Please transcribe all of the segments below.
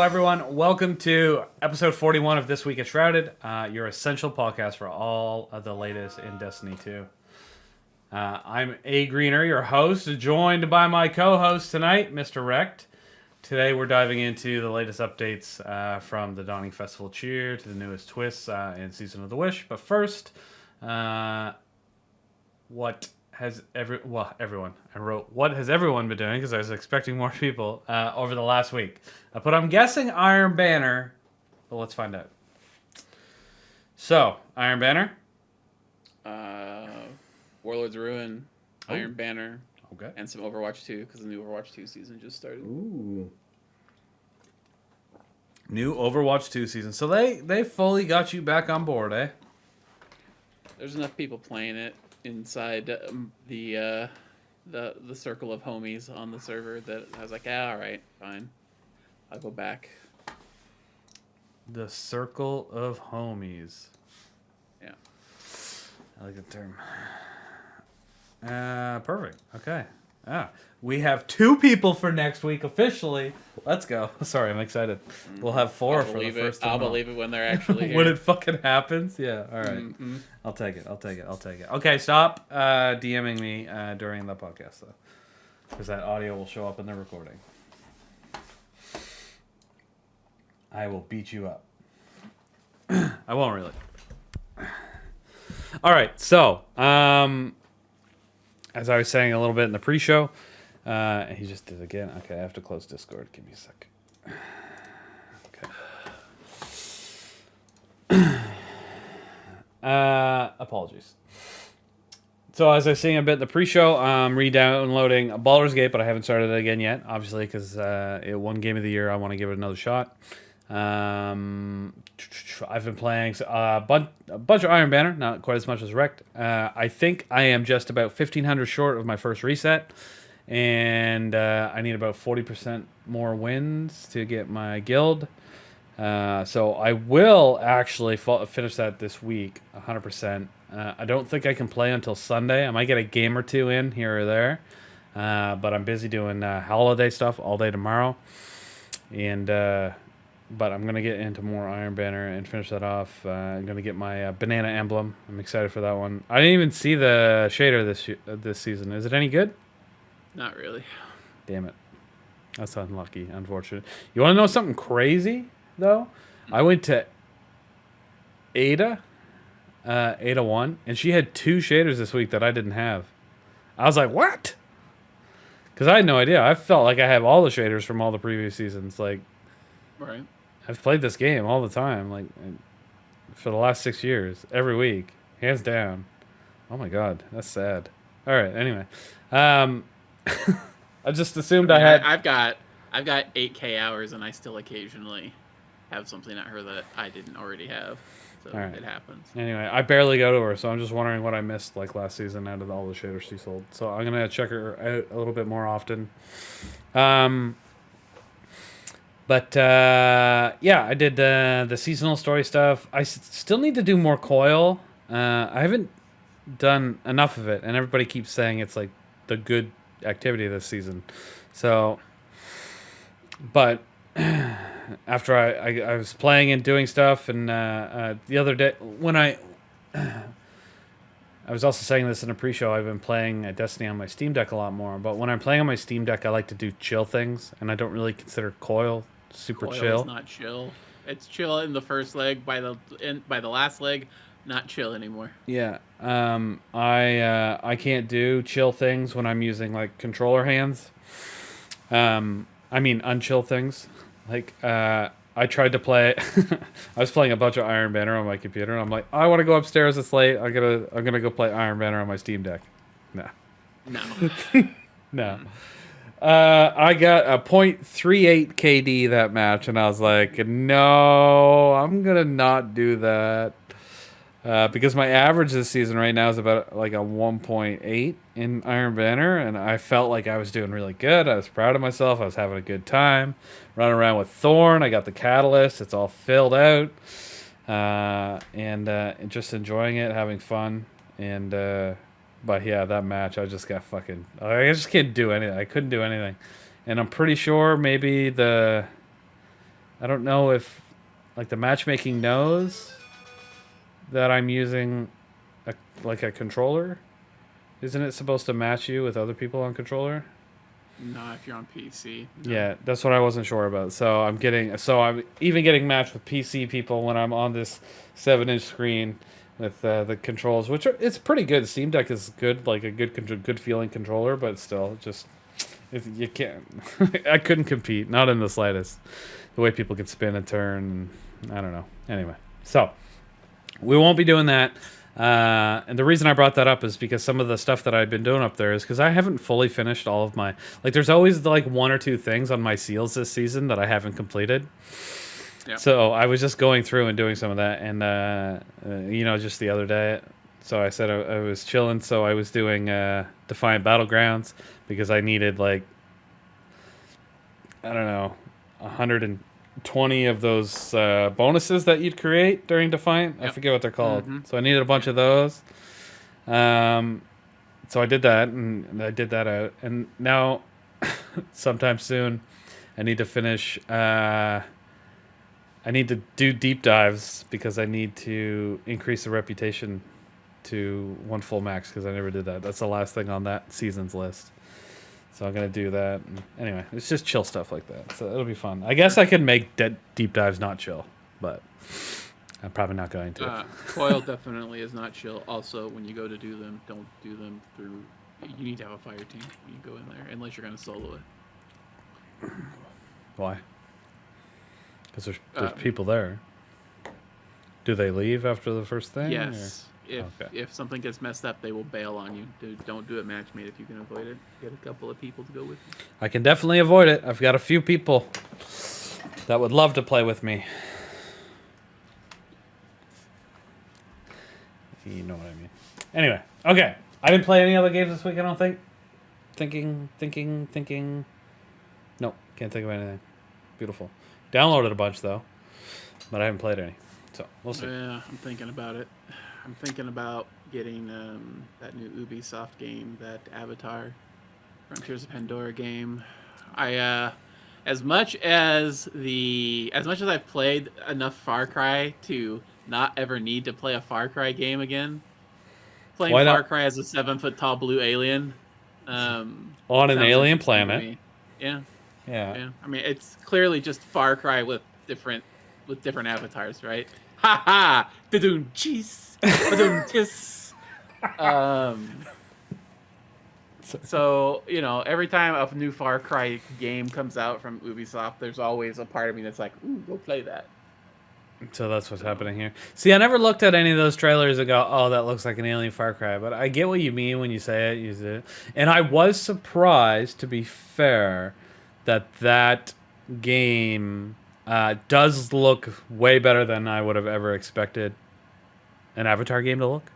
everyone. Welcome to episode 41 of This Week at Shrouded, your essential podcast for all of the latest in Destiny 2. I'm A. Greener, your host, joined by my co-host tonight, Mr. Rect. Today we're diving into the latest updates from the Dawning Festival Cheer to the newest twists in Season of the Wish. But first, what has everyone been doing, because I was expecting more people over the last week. But I'm guessing Iron Banner, but let's find out. So, Iron Banner? Warlord's Ruin, Iron Banner, Okay. and some Overwatch 2, because the new Overwatch 2 season just started. Ooh. New Overwatch 2 season. So they fully got you back on board, eh? There's enough people playing it inside the circle of homies on the server that I was like, all right, fine, I'll go back. The circle of homies. Yeah. I like the term. Perfect. Okay. We have 2 people for next week officially. Let's go. Sorry, I'm excited. We'll have 4 for the first time. I'll believe it when they're actually here. When it fucking happens. Yeah. All right. Mm-hmm. I'll take it. Okay, stop DMing me during the podcast though, because that audio will show up in the recording. I will beat you up. I won't really. All right. So, as I was saying a little bit in the pre-show, he just did it again. Okay, I have to close Discord. Give me a sec. Okay. Apologies. So as I was saying a bit in the pre-show, I'm re-downloading Baldur's Gate, but I haven't started it again yet, obviously, because it won Game of the Year. I want to give it another shot. I've been playing a bunch of Iron Banner, not quite as much as Wrecked. I think I am just about 1,500 short of my first reset, and I need about 40% more wins to get my guild. So I will actually finish that this week, 100%. I don't think I can play until Sunday. I might get a game or 2 in here or there, but I'm busy doing holiday stuff all day tomorrow, and. But I'm going to get into more Iron Banner and finish that off. I'm going to get my banana emblem. I'm excited for that one. I didn't even see the shader this season. Is it any good? Not really. Damn it. That's unlucky, unfortunate. You want to know something crazy, though? I went to Ada 1, and she had 2 shaders this week that I didn't have. I was like, what? Because I had no idea. I felt like I have all the shaders from all the previous seasons. Like, Right. I've played this game all the time, like for the last 6 years, every week, hands down. Oh my god, that's sad. All right, anyway, I just assumed I had. I've got 8K hours, and I still occasionally have something at her that I didn't already have. So right. It happens. Anyway, I barely go to her, so I'm just wondering what I missed like last season out of all the shaders she sold. So I'm gonna check her out a little bit more often. But, yeah, I did the seasonal story stuff. I still need to do more Coil. I haven't done enough of it, and everybody keeps saying it's, like, the good activity this season. So, but after I was playing and doing stuff, and the other day, when I was also saying this in a pre-show, I've been playing Destiny on my Steam Deck a lot more, but when I'm playing on my Steam Deck, I like to do chill things, and I don't really consider Coil super chill. It's not chill. It's chill in the first leg. By the last leg, not chill anymore. Yeah. I can't do chill things when I'm using like controller hands. I mean unchill things. Like I tried to play. I was playing a bunch of Iron Banner on my computer, and I'm like, I want to go upstairs. It's late. I'm gonna go play Iron Banner on my Steam Deck. No. No. I got a .38 KD that match, and I was like, no, I'm going to not do that. Because my average this season right now is about like a 1.8 in Iron Banner, and I felt like I was doing really good. I was proud of myself. I was having a good time. Running around with Thorn. I got the Catalyst. It's all filled out. And just enjoying it, having fun. But yeah, that match, I just got fucking... I just can't do anything. I couldn't do anything. And I'm pretty sure maybe the I don't know if like the matchmaking knows that I'm using like a controller. Isn't it supposed to match you with other people on controller? No, if you're on PC. No. Yeah, that's what I wasn't sure about. So I'm even getting matched with PC people when I'm on this 7-inch screen with the controls, which it's pretty good. Steam Deck is good, like a good feeling controller, but still, just if you can't, I couldn't compete, not in the slightest. The way people can spin and turn, I don't know. Anyway, so we won't be doing that. And the reason I brought that up is because some of the stuff that I've been doing up there is because I haven't fully finished all of my, like, there's always like 1 or 2 things on my seals this season that I haven't completed. Yep. So I was just going through and doing some of that, and just the other day. So I said I was chilling, so I was doing Defiant Battlegrounds because I needed like, I don't know, 120 of those bonuses that you'd create during Defiant. Yep. I forget what they're called. Mm-hmm. So I needed a bunch of those. So I did that, and I did that out. And now, sometime soon, I need to finish. I need to do deep dives because I need to increase the reputation to 1 full max because I never did that. That's the last thing on that season's list. So I'm going to do that. And anyway, it's just chill stuff like that. So it'll be fun. I guess I can make deep dives not chill, but I'm probably not going to. Coil definitely is not chill. Also, when you go to do them, don't do them through... You need to have a fire team when you go in there, unless you're going to solo it. Why? Because there's people there. Do they leave after the first thing? Yes. Or? If something gets messed up, they will bail on you. Don't do it matchmade if you can avoid it. Get a couple of people to go with you. I can definitely avoid it. I've got a few people that would love to play with me. You know what I mean. Anyway, okay. I didn't play any other games this week, I don't think. Thinking. Nope, can't think of anything. Beautiful. Downloaded a bunch, though. But I haven't played any. So, we'll see. Yeah, I'm thinking about it. I'm thinking about getting that new Ubisoft game, that Avatar, Frontiers of Pandora game. As much as I've played enough Far Cry to not ever need to play a Far Cry game again, playing Far Cry as a 7-foot-tall blue alien on an alien planet. Yeah. Yeah. I mean, it's clearly just Far Cry with different avatars, right? Ha ha! Da-doom cheese! Da-doom cheese! So, every time a new Far Cry game comes out from Ubisoft, there's always a part of me that's like, ooh, go play that. So that's what's happening here. See, I never looked at any of those trailers and go, oh, that looks like an alien Far Cry. But I get what you mean when you say it. And I was surprised, to be fair, that game does look way better than I would have ever expected an Avatar game to look.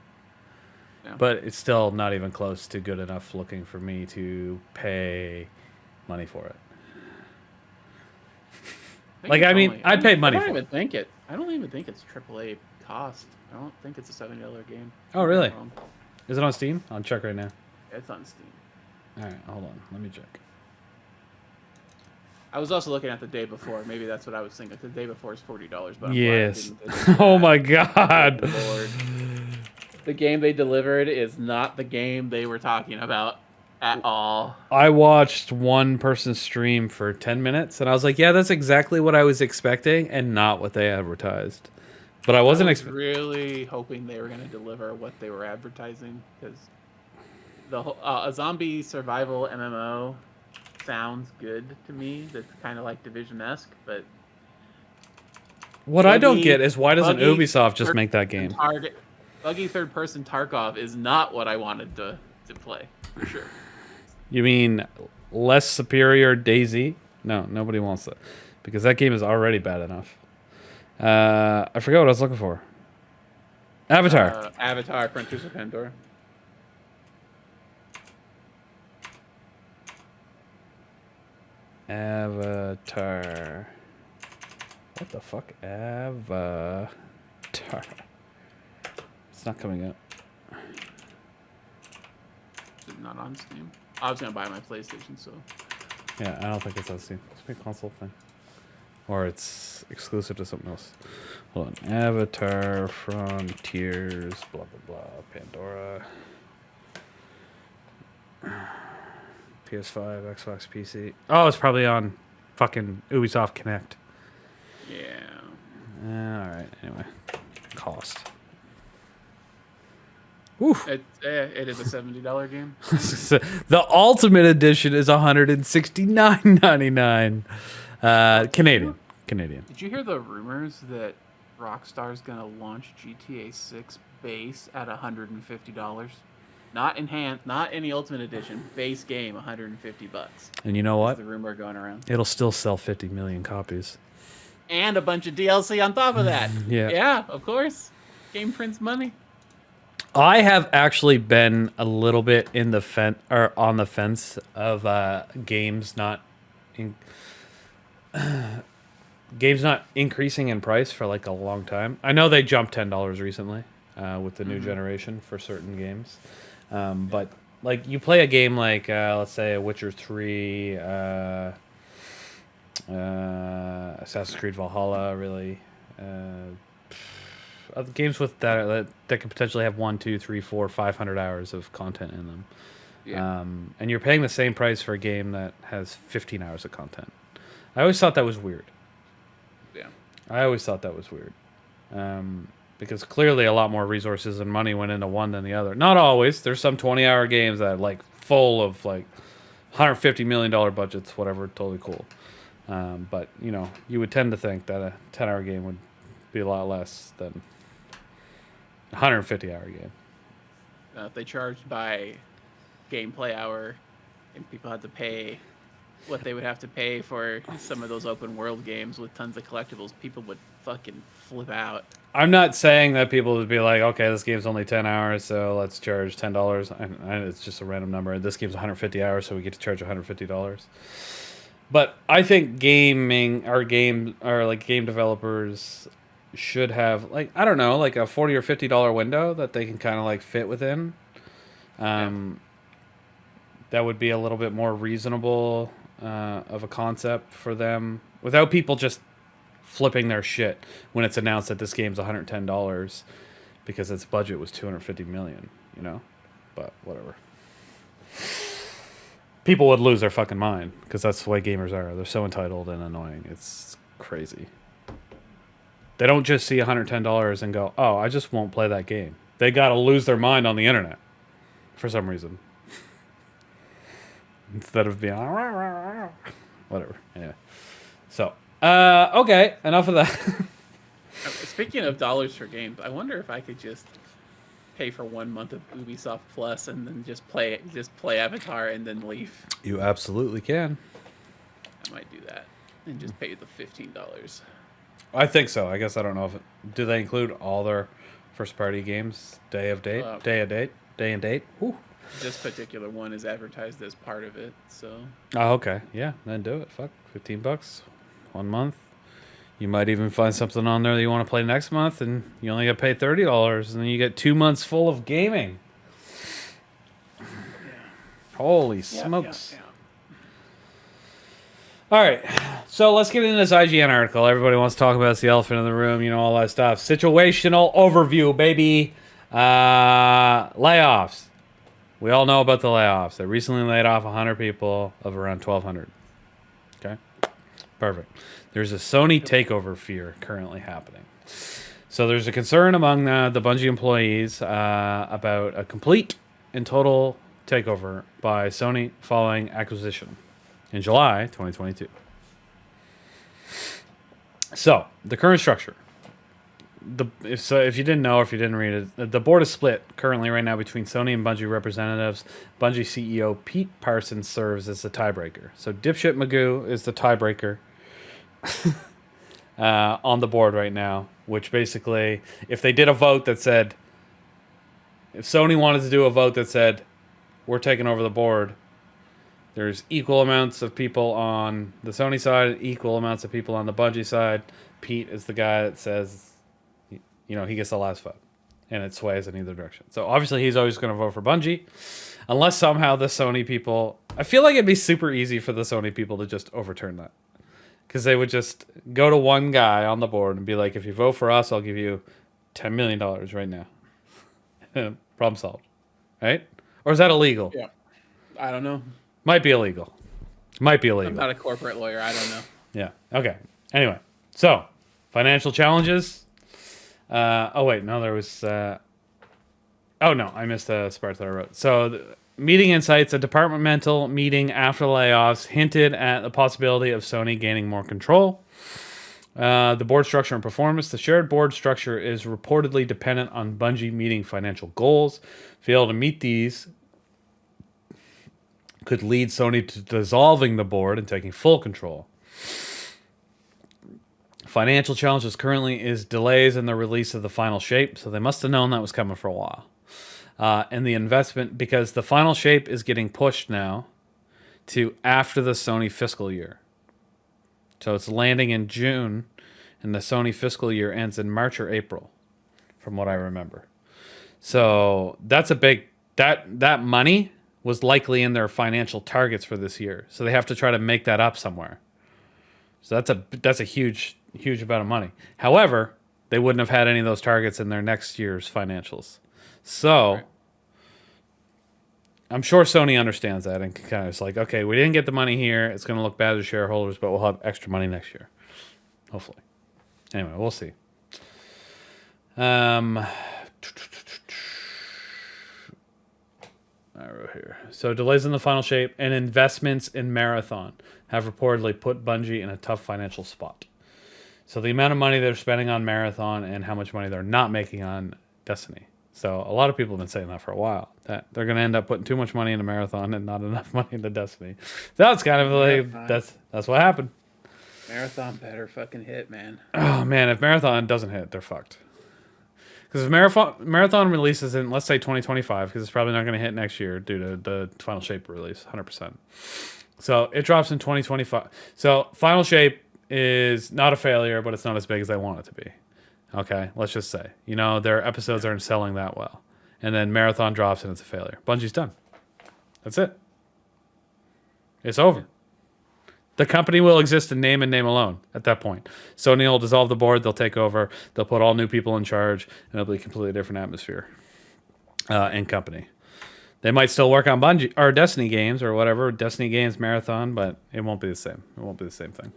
Yeah. But it's still not even close to good enough looking for me to pay money for it. I'd pay money for it. I don't even think it's AAA cost. I don't think it's a $70 game. Oh, really? Is it on Steam? I'll check right now. It's on Steam. All right, hold on. Let me check. I was also looking at the day before. Maybe that's what I was thinking. The day before is $40, but yes. Oh my God! Lord. The game they delivered is not the game they were talking about at all. I watched one person stream for 10 minutes, and I was like, "Yeah, that's exactly what I was expecting, and not what they advertised." But I wasn't really hoping they were going to deliver what they were advertising, because the whole, a zombie survival MMO sounds good to me. That's kind of like Division-esque, but what I don't get is why doesn't Ubisoft just make that game? Buggy third-person Tarkov is not what I wanted to play, for sure. You mean less superior DayZ? No, nobody wants that, because that game is already bad enough. I forgot what I was looking for. Avatar. Avatar, Frontiers of Pandora. Avatar. What the fuck? Avatar. It's not coming up. Is it not on Steam? I was going to buy my PlayStation, so... Yeah, I don't think it's on Steam. It's a console thing. or it's exclusive to something else. Hold on. Avatar, Frontiers, blah, blah, blah, Pandora. PS5, Xbox, PC. Oh, it's probably on fucking Ubisoft Connect. Yeah. Alright, anyway. Cost. Oof. It is a $70 game. The Ultimate Edition is $169.99. Canadian. Did you hear the rumors that Rockstar's gonna launch GTA 6 base at $150? Not enhanced, not any Ultimate Edition. Base game, $150. And you know what? That's the rumor going around. It'll still sell 50 million copies. And a bunch of DLC on top of that. Yeah. Yeah, of course. Game prints money. I have actually been a little bit in the on the fence of games not increasing in price for like a long time. I know they jumped $10 recently with the new generation for certain games, but like you play a game like let's say a Witcher 3, Assassin's Creed Valhalla, really. Other games with that could potentially have 1, 2, 3, 4, 500 hours of content in them. Yeah. And you're paying the same price for a game that has 15 hours of content. I always thought that was weird. Yeah. I always thought that was weird. Because clearly a lot more resources and money went into one than the other. Not always. There's some 20-hour games that like full of like $150 million budgets, whatever, totally cool. But, you know, you would tend to think that a 10-hour game would be a lot less than 150-hour game. If they charged by gameplay hour and people had to pay what they would have to pay for some of those open world games with tons of collectibles, people would fucking flip out. I'm not saying that people would be like, okay, this game's only 10 hours, so let's charge $10. And it's just a random number. This game's 150 hours, so we get to charge $150. But I think game developers should have, like, I don't know, like a $40 or $50 window that they can kind of like fit within. That would be a little bit more reasonable of a concept for them without people just flipping their shit when it's announced that this game's $110 because its budget was $250 million, you know? But whatever. People would lose their fucking mind because that's the way gamers are. They're so entitled and annoying. It's crazy. They don't just see $110 and go, oh, I just won't play that game. They got to lose their mind on the internet for some reason. Instead of being, whatever. Yeah. So, okay, enough of that. Speaking of dollars for games, I wonder if I could just pay for 1 month of Ubisoft Plus and then just play Avatar and then leave. You absolutely can. I might do that and just pay the $15. I think so. I guess I don't know if do they include all their first party games day and date. Ooh. This particular one is advertised as part of it, so. Oh, okay. Yeah, then do it. Fuck, $15, 1 month. You might even find something on there that you want to play next month, and you only got to pay $30, and then you get 2 months full of gaming. Yeah. Holy smokes! Yeah. All right, so let's get into this IGN article. Everybody wants to talk about the elephant in the room, you know, all that stuff. Situational overview, baby. Layoffs. We all know about the layoffs. They recently laid off 100 people of around 1,200. Okay, perfect. There's a Sony takeover fear currently happening. So there's a concern among the Bungie employees about a complete and total takeover by Sony following acquisition in July 2022. So the current structure. If you didn't know or if you didn't read it, the board is split currently right now between Sony and Bungie representatives. Bungie CEO Pete Parsons serves as the tiebreaker. So dipshit Magoo is the tiebreaker on the board right now, which basically, if they did a vote that said, if Sony wanted to do a vote that said, we're taking over the board, there's equal amounts of people on the Sony side, equal amounts of people on the Bungie side. Pete is the guy that says, you know, he gets the last vote, and it sways in either direction. So obviously he's always going to vote for Bungie, unless somehow the Sony people, I feel like it'd be super easy for the Sony people to just overturn that because they would just go to one guy on the board and be like, if you vote for us, I'll give you $10 million right now. Problem solved. Right? Or is that illegal? Yeah. I don't know. Might be illegal. Might be illegal. I'm not a corporate lawyer. I don't know. Yeah. Okay. Anyway, so financial challenges. Oh wait, no, there was. Oh no, I missed the part that I wrote. So, meeting insights. A departmental meeting after the layoffs hinted at the possibility of Sony gaining more control. The board structure and performance. The shared board structure is reportedly dependent on Bungie meeting financial goals. Fail to meet these could lead Sony to dissolving the board and taking full control. Financial challenges currently is delays in the release of the final shape, so they must have known that was coming for a while. And the investment, because the final shape is getting pushed now to after the Sony fiscal year. So it's landing in June, and the Sony fiscal year ends in March or April, from what I remember. So that's a big, that money was likely in their financial targets for this year. So they have to try to make that up somewhere. So that's a huge amount of money. However, they wouldn't have had any of those targets in their next year's financials. So right. I'm sure Sony understands that and kind of is like, okay, we didn't get the money here. It's going to look bad to shareholders, but we'll have extra money next year. Hopefully. Anyway, we'll see. I wrote here. So delays in the final shape and investments in Marathon have reportedly put Bungie in a tough financial spot. So the amount of money they're spending on Marathon and how much money they're not making on Destiny. So a lot of people have been saying that for a while, that they're going to end up putting too much money into Marathon and not enough money into Destiny. So that's kind of like, that's what happened. Marathon better fucking hit, man. Oh man, if Marathon doesn't hit, they're fucked. Because if Marathon releases in, let's say 2025, because it's probably not going to hit next year due to the Final Shape release, 100%. So it drops in 2025. So Final Shape is not a failure, but it's not as big as I want it to be. Okay, let's just say. You know, their episodes aren't selling that well. And then Marathon drops and it's a failure. Bungie's done. That's it. It's over. The company will exist in name and name alone at that point. Sony will dissolve the board. They'll take over. They'll put all new people in charge, and it'll be a completely different atmosphere and company. They might still work on Bungie or Destiny games or whatever, Destiny games Marathon, but it won't be the same. It won't be the same thing.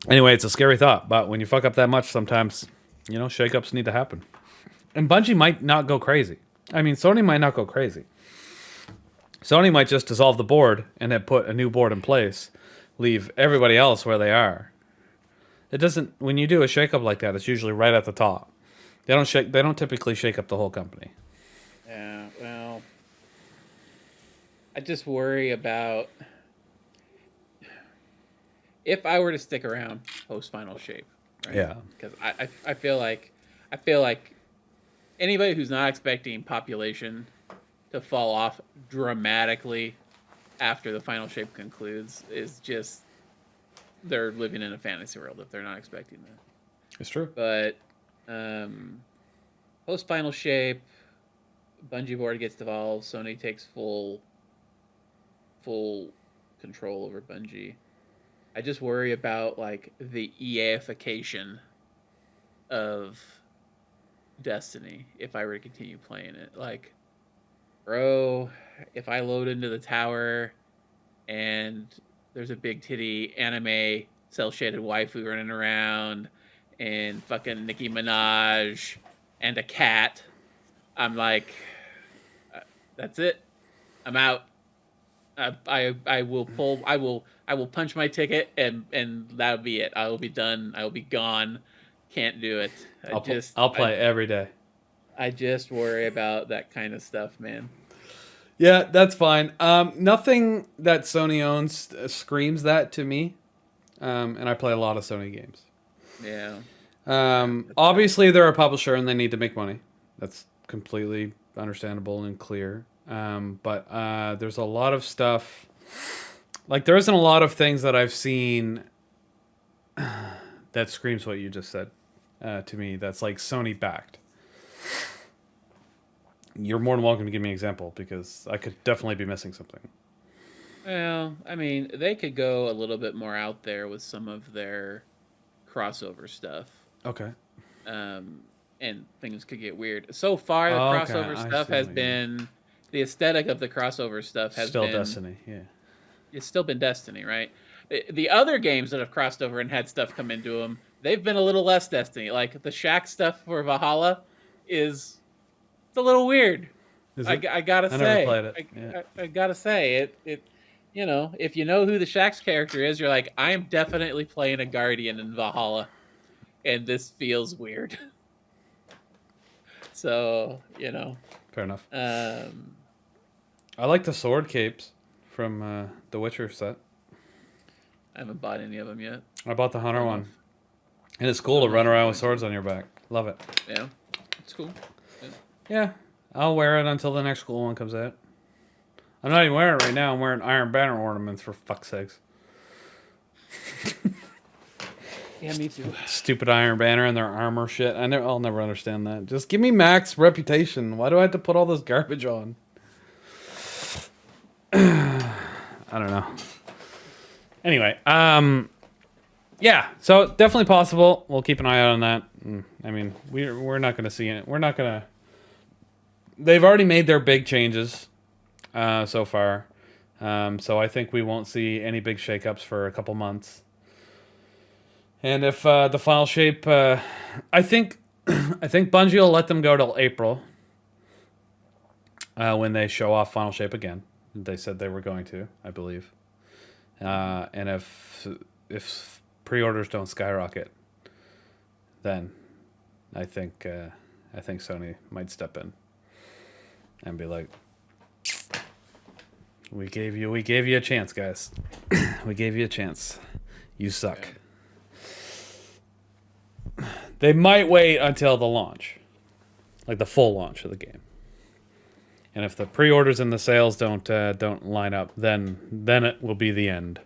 Anyway, it's a scary thought, but when you fuck up that much, sometimes, you know, shakeups need to happen. And Bungie might not go crazy. I mean, Sony might not go crazy. Sony might just dissolve the board and then put a new board in place, leave everybody else where they are. It doesn't. When you do a shakeup like that, it's usually right at the top. They don't typically shake up the whole company. Yeah, well, I just worry about if I were to stick around post Final Shape. Right? Yeah, because I feel like anybody who's not expecting population to fall off dramatically after the Final Shape concludes is just, they're living in a fantasy world if they're not expecting that. It's true. But post Final Shape, Bungie board gets devolved. Sony takes full control over Bungie. I just worry about like the EAification of Destiny if I were to continue playing it. Like, bro, if I load into the tower and there's a big titty anime cell shaded waifu running around and fucking Nicki Minaj and a cat, I'm like, that's it. I'm out. I will punch my ticket and that'll be it. I will be done. I will be gone. Can't do it. I'll play every day. I just worry about that kind of stuff, man. Yeah, that's fine. Nothing that Sony owns screams that to me. And I play a lot of Sony games. Yeah. Obviously, they're a publisher and they need to make money. That's completely understandable and clear. But there's a lot of stuff. Like, there isn't a lot of things that I've seen that screams what you just said to me. That's like Sony backed. You're more than welcome to give me an example because I could definitely be missing something. Well, I mean, they could go a little bit more out there with some of their crossover stuff. Okay. Um, and things could get weird. So far, the Okay, crossover I stuff see has what you mean. been the aesthetic of the crossover stuff has Still been Destiny, yeah. it's still been Destiny, right? The other games that have crossed over and had stuff come into them, they've been a little less Destiny. Like the Shack stuff for Valhalla is it's a little weird. Is I, it? I gotta I never say, played it. Yeah. I gotta say it. You know, if you know who the Shaxx character is, you're like, I am definitely playing a Guardian in Valhalla, and this feels weird. So Fair enough. um, I like the sword capes from the Witcher set. I haven't bought any of them yet. I bought the I hunter don't know one. if, And it's I cool to don't know run if I'm around going with swords to. on your back. Love it. Yeah, it's cool. Yeah. Yeah. I'll wear it until the next cool one comes out. I'm not even wearing it right now. I'm wearing Iron Banner ornaments for fuck's sakes. Yeah, me too. Stupid Iron Banner and their armor shit. I'll never understand that. Just give me max reputation. Why do I have to put all this garbage on? I don't know. Anyway, yeah. So definitely possible. We'll keep an eye out on that. I mean, we're not going to see it. We're not going to. They've already made their big changes so far. So I think we won't see any big shakeups for a couple months. And if the file shape, I think Bungie will let them go till April when they show off final shape again. They said they were going to, I believe. And if pre-orders don't skyrocket, then I think Sony might step in and be like, "We gave you a chance, guys. We gave you a chance. You suck." They might wait until the launch, like the full launch of the game. And if the pre-orders and the sales don't line up, then it will be the end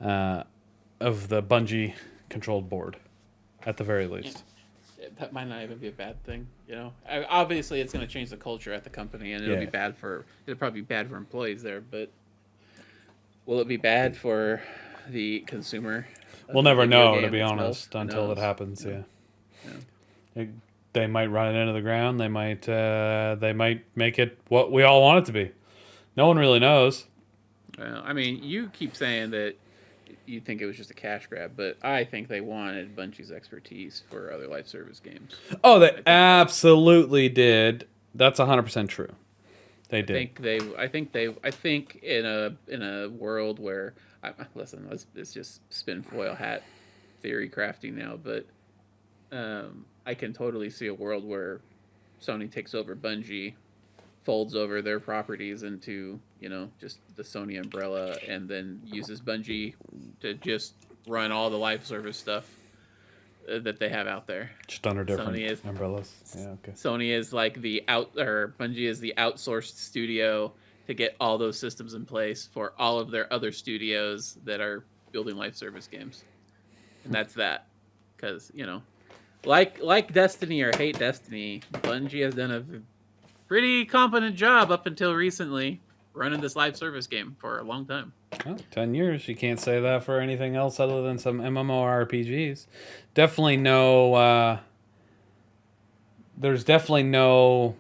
of the Bungie controlled board, at the very least. That might not even be a bad thing. Obviously, it's going to change the culture at the company, and it'll probably be bad for employees there. But will it be bad for the consumer? We'll never video know, to game be itself? honest, Who until it knows? happens. Yeah. Yeah. They might run it into the ground. They might make it what we all want it to be. No one really knows. Well, I mean, you keep saying that you think it was just a cash grab, but I think they wanted Bungie's expertise for other live service games. Oh, they absolutely did. That's 100% true. They did. I think in a world where listen, let's just spin foil hat theory crafting now, but I can totally see a world where Sony takes over Bungie, folds over their properties into just the Sony umbrella, and then uses Bungie to just run all the live service stuff that they have out there. Just under different umbrellas. Yeah, okay. Sony is like Bungie is the outsourced studio to get all those systems in place for all of their other studios that are building live service games, and that's that. Because like Destiny or hate Destiny, Bungie has done a pretty competent job up until recently running this live service game for a long time. Well, 10 years. You can't say that for anything else other than some MMORPGs. Definitely no. There's definitely no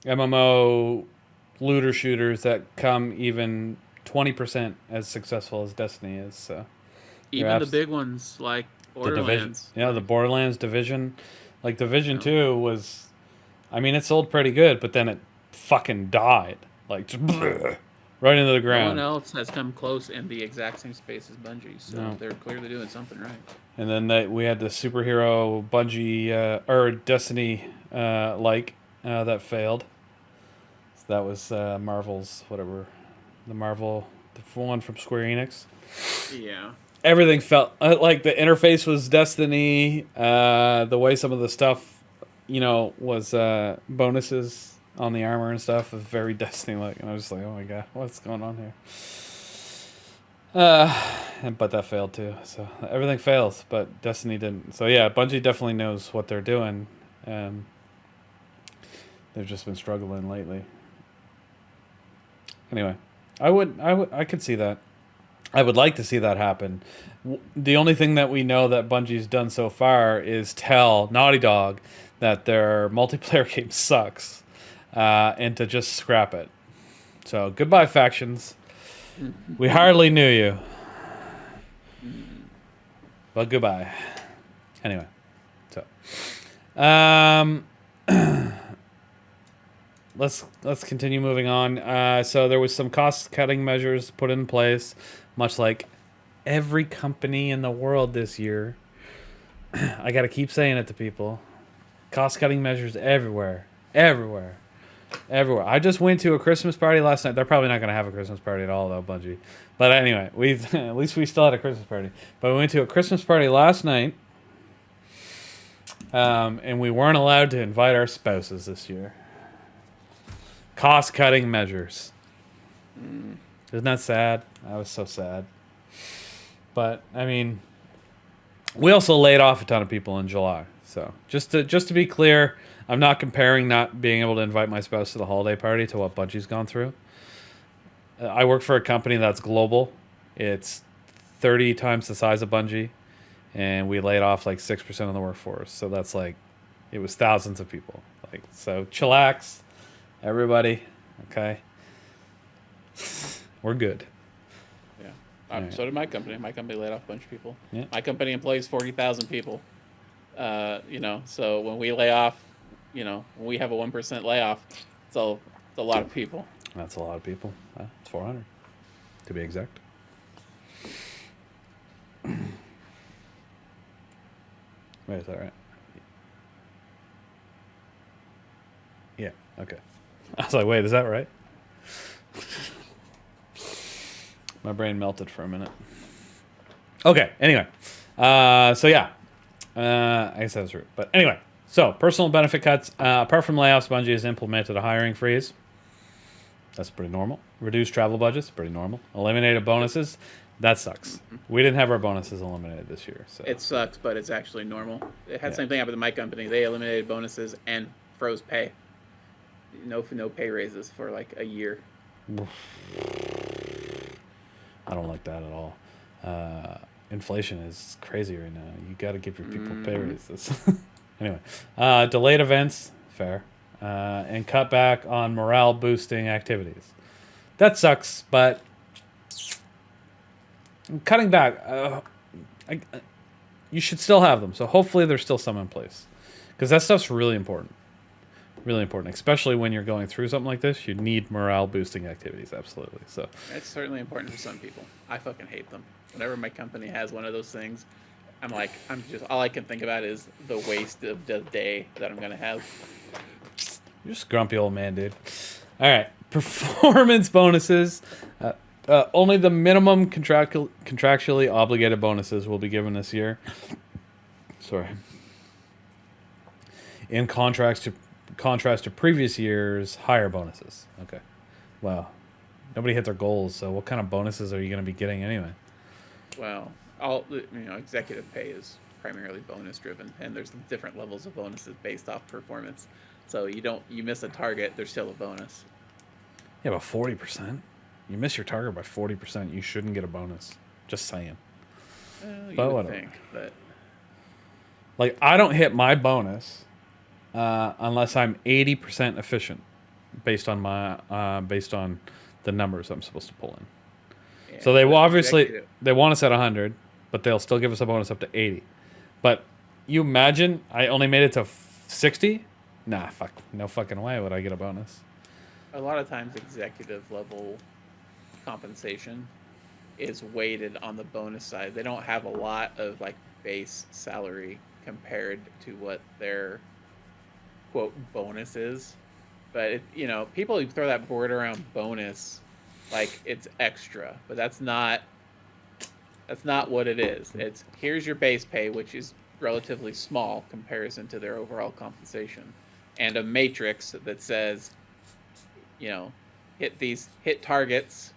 MMO looter shooters that come even 20% as successful as Destiny is. So even the big ones like Borderlands. The Borderlands Division. Like Division 2 was, I mean, it sold pretty good, but then it fucking died. Like, just right into the ground. No one else has come close in the exact same space as Bungie, so they're clearly doing something right. And then we had the superhero Bungie, or Destiny, that failed. So that was Marvel's, whatever. The one from Square Enix. Yeah. Everything felt like the interface was Destiny. The way some of the stuff, was bonuses on the armor and stuff was very Destiny-like. And I was just like, oh my god, what's going on here? But that failed too. So everything fails, but Destiny didn't. So yeah, Bungie definitely knows what they're doing. They've just been struggling lately. Anyway, I could see that. I would like to see that happen. The only thing that we know that Bungie's done so far is tell Naughty Dog that their multiplayer game sucks, and to just scrap it. So goodbye, factions. We hardly knew you, but goodbye. Anyway, so let's continue moving on. So there was some cost cutting measures put in place, much like every company in the world this year. I gotta keep saying it to people. Cost cutting measures everywhere, everywhere, everywhere. I just went to a Christmas party last night. They're probably not gonna have a Christmas party at all though, Bungie. But anyway, we at least we still had a Christmas party. But we went to a Christmas party last night, and we weren't allowed to invite our spouses this year. Cost cutting measures. Isn't that sad? I was so sad. But I mean, we also laid off a ton of people in July. So just to be clear, I'm not comparing not being able to invite my spouse to the holiday party to what Bungie's gone through. I work for a company that's global. It's 30 times the size of Bungie, and we laid off like 6% of the workforce. So that's like, it was thousands of people. Like, so chillax, everybody. Okay, we're good. Yeah. So did my company. My company laid off a bunch of people. Yeah. My company employs 40,000 people. So when we lay off, when we have a 1% layoff, it's a lot of people. That's a lot of people. It's 400, to be exact. Wait, is that right? Yeah. Okay. I was like, wait, is that right? My brain melted for a minute. Okay. Anyway, so yeah, I guess that was rude. But anyway, so personal benefit cuts. Apart from layoffs, Bungie has implemented a hiring freeze. That's pretty normal. Reduced travel budgets, pretty normal. Eliminated bonuses. That sucks. We didn't have our bonuses eliminated this year. So it sucks, but it's actually normal. It had the Yeah. same thing happen to my company. They eliminated bonuses and froze pay. No pay raises for like a year. I don't like that at all. Inflation is crazy right now. You got to give your people pay raises. Anyway, delayed events, fair, and cut back on morale boosting activities. That sucks, but cutting back, you should still have them. So hopefully there's still some in place, because that stuff's really important. Really important, especially when you're going through something like this. You need morale boosting activities, absolutely. So It's certainly important for some people. I fucking hate them. Whenever my company has one of those things, I'm just all I can think about is the waste of the day that I'm gonna have. you're just a grumpy old man, dude. All right, performance bonuses. Only the minimum contractually obligated bonuses will be given this year. Sorry. In contrast to previous years, higher bonuses. Okay. Wow. Nobody hit their goals, so what kind of bonuses are you going to be getting anyway? Well, executive pay is primarily bonus driven, and there's different levels of bonuses based off performance. So you miss a target, there's still a bonus. Yeah, but 40%. You miss your target by 40%, you shouldn't get a bonus. Just saying. You But would whatever. think, but Like, I don't hit my bonus unless I'm 80% efficient, based on the numbers I'm supposed to pull in. yeah, So they will but obviously executive- they want us at 100, but they'll still give us a bonus up to 80. But you imagine I only made it to 60? Nah, fuck, no fucking way would I get a bonus. a lot of times executive level compensation is weighted on the bonus side. They don't have a lot of like base salary compared to what their quote bonus is. But people who throw that word around bonus like it's extra, but that's not what it is. It's here's your base pay, which is relatively small comparison to their overall compensation, and a matrix that says, hit targets.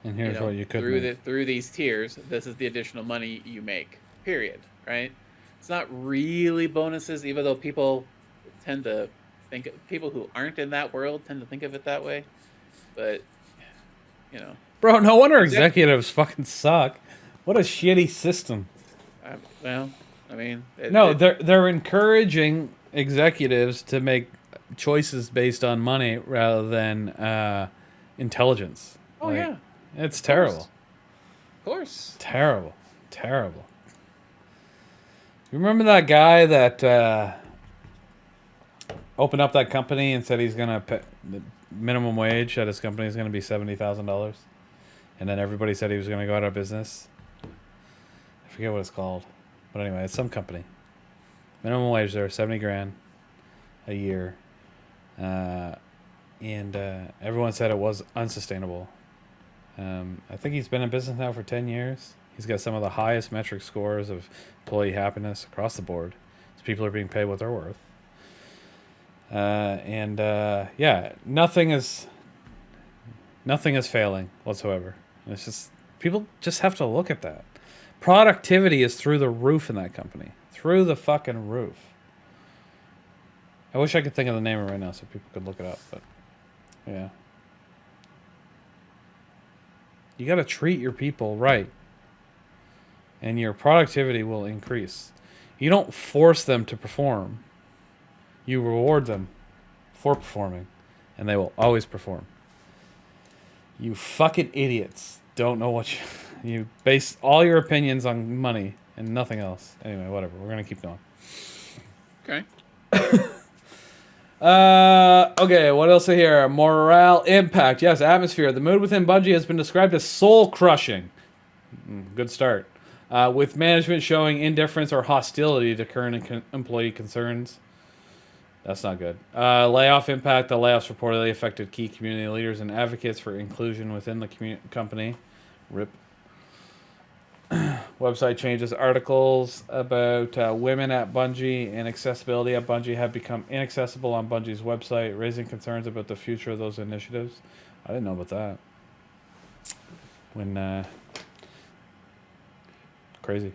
And here's what you could through these tiers. This is the additional money you make. Period. Right? It's not really bonuses, even though people who aren't in that world tend to think of it that way. But you know. Bro, no wonder executives fucking suck. What a shitty system. Well, I mean, No, they're encouraging executives to make choices based on money rather than intelligence. Oh Like, yeah, it's of terrible. course. Terrible. Terrible. You remember that guy that opened up that company and said he's gonna pay the minimum wage at his company is gonna be $70,000, and then everybody said he was gonna go out of business. I forget what it's called, but anyway, it's some company. Minimum wage there, 70 grand a year, and everyone said it was unsustainable. I think he's been in business now for 10 years. He's got some of the highest metric scores of employee happiness across the board. So people are being paid what they're worth. Yeah, nothing is failing whatsoever. It's just people just have to look at that. Productivity is through the roof in that company. Through the fucking roof. I wish I could think of the name of it right now so people could look it up, but yeah. You got to treat your people right. And your productivity will increase. You don't force them to perform. You reward them for performing, and they will always perform. You fucking idiots don't know what you base all your opinions on money and nothing else. Anyway, whatever. We're gonna keep going. Okay. Okay, what else here? Morale impact. Yes, atmosphere. The mood within Bungie has been described as soul crushing. Good start. With management showing indifference or hostility to current employee concerns. That's not good. Layoff impact. The layoffs reportedly affected key community leaders and advocates for inclusion within the company. RIP. Website changes. Articles about women at Bungie and accessibility at Bungie have become inaccessible on Bungie's website, raising concerns about the future of those initiatives. I didn't know about that. Crazy.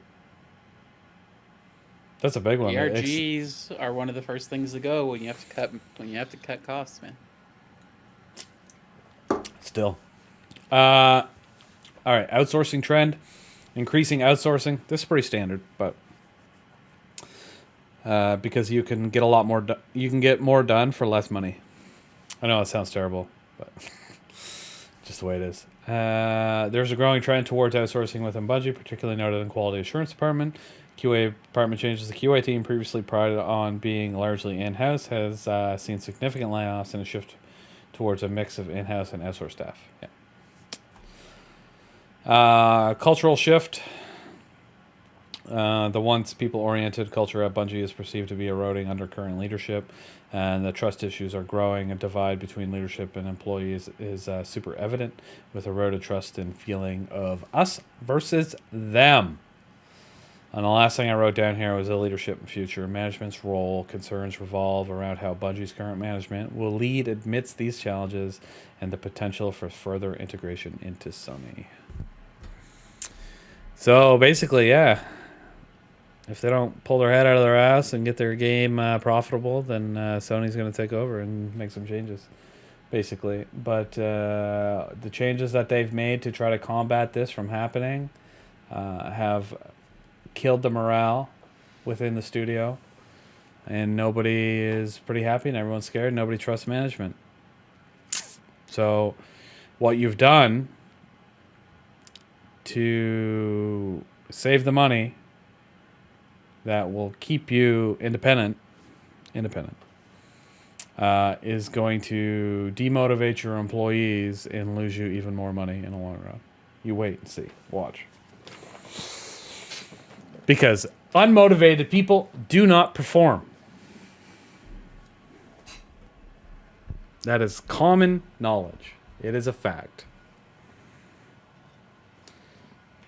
That's a big one. ARGs are one of the first things to go when you have to cut costs, man. Still. All right, outsourcing trend. Increasing outsourcing. This is pretty standard, but because you can get a lot more you can get more done for less money. I know it sounds terrible, but just the way it is. There's a growing trend towards outsourcing within Bungie, particularly noted in quality assurance department. QA department changes. The QA team, previously prided on being largely in-house, has seen significant layoffs and a shift towards a mix of in-house and outsourced staff. Yeah. Cultural shift. The once people-oriented culture at Bungie is perceived to be eroding under current leadership, and the trust issues are growing. A divide between leadership and employees is super evident, with eroded trust and feeling of us versus them. And the last thing I wrote down here was the leadership and future. Management's role concerns revolve around how Bungie's current management will lead amidst these challenges and the potential for further integration into Sony. So basically, yeah. If they don't pull their head out of their ass and get their game profitable, then Sony's going to take over and make some changes, basically. But the changes that they've made to try to combat this from happening have killed the morale within the studio, and nobody is pretty happy and everyone's scared. Nobody trusts management. So what you've done to save the money that will keep you independent is going to demotivate your employees and lose you even more money in the long run. You wait and see. Watch. Because unmotivated people do not perform. That is common knowledge. It is a fact.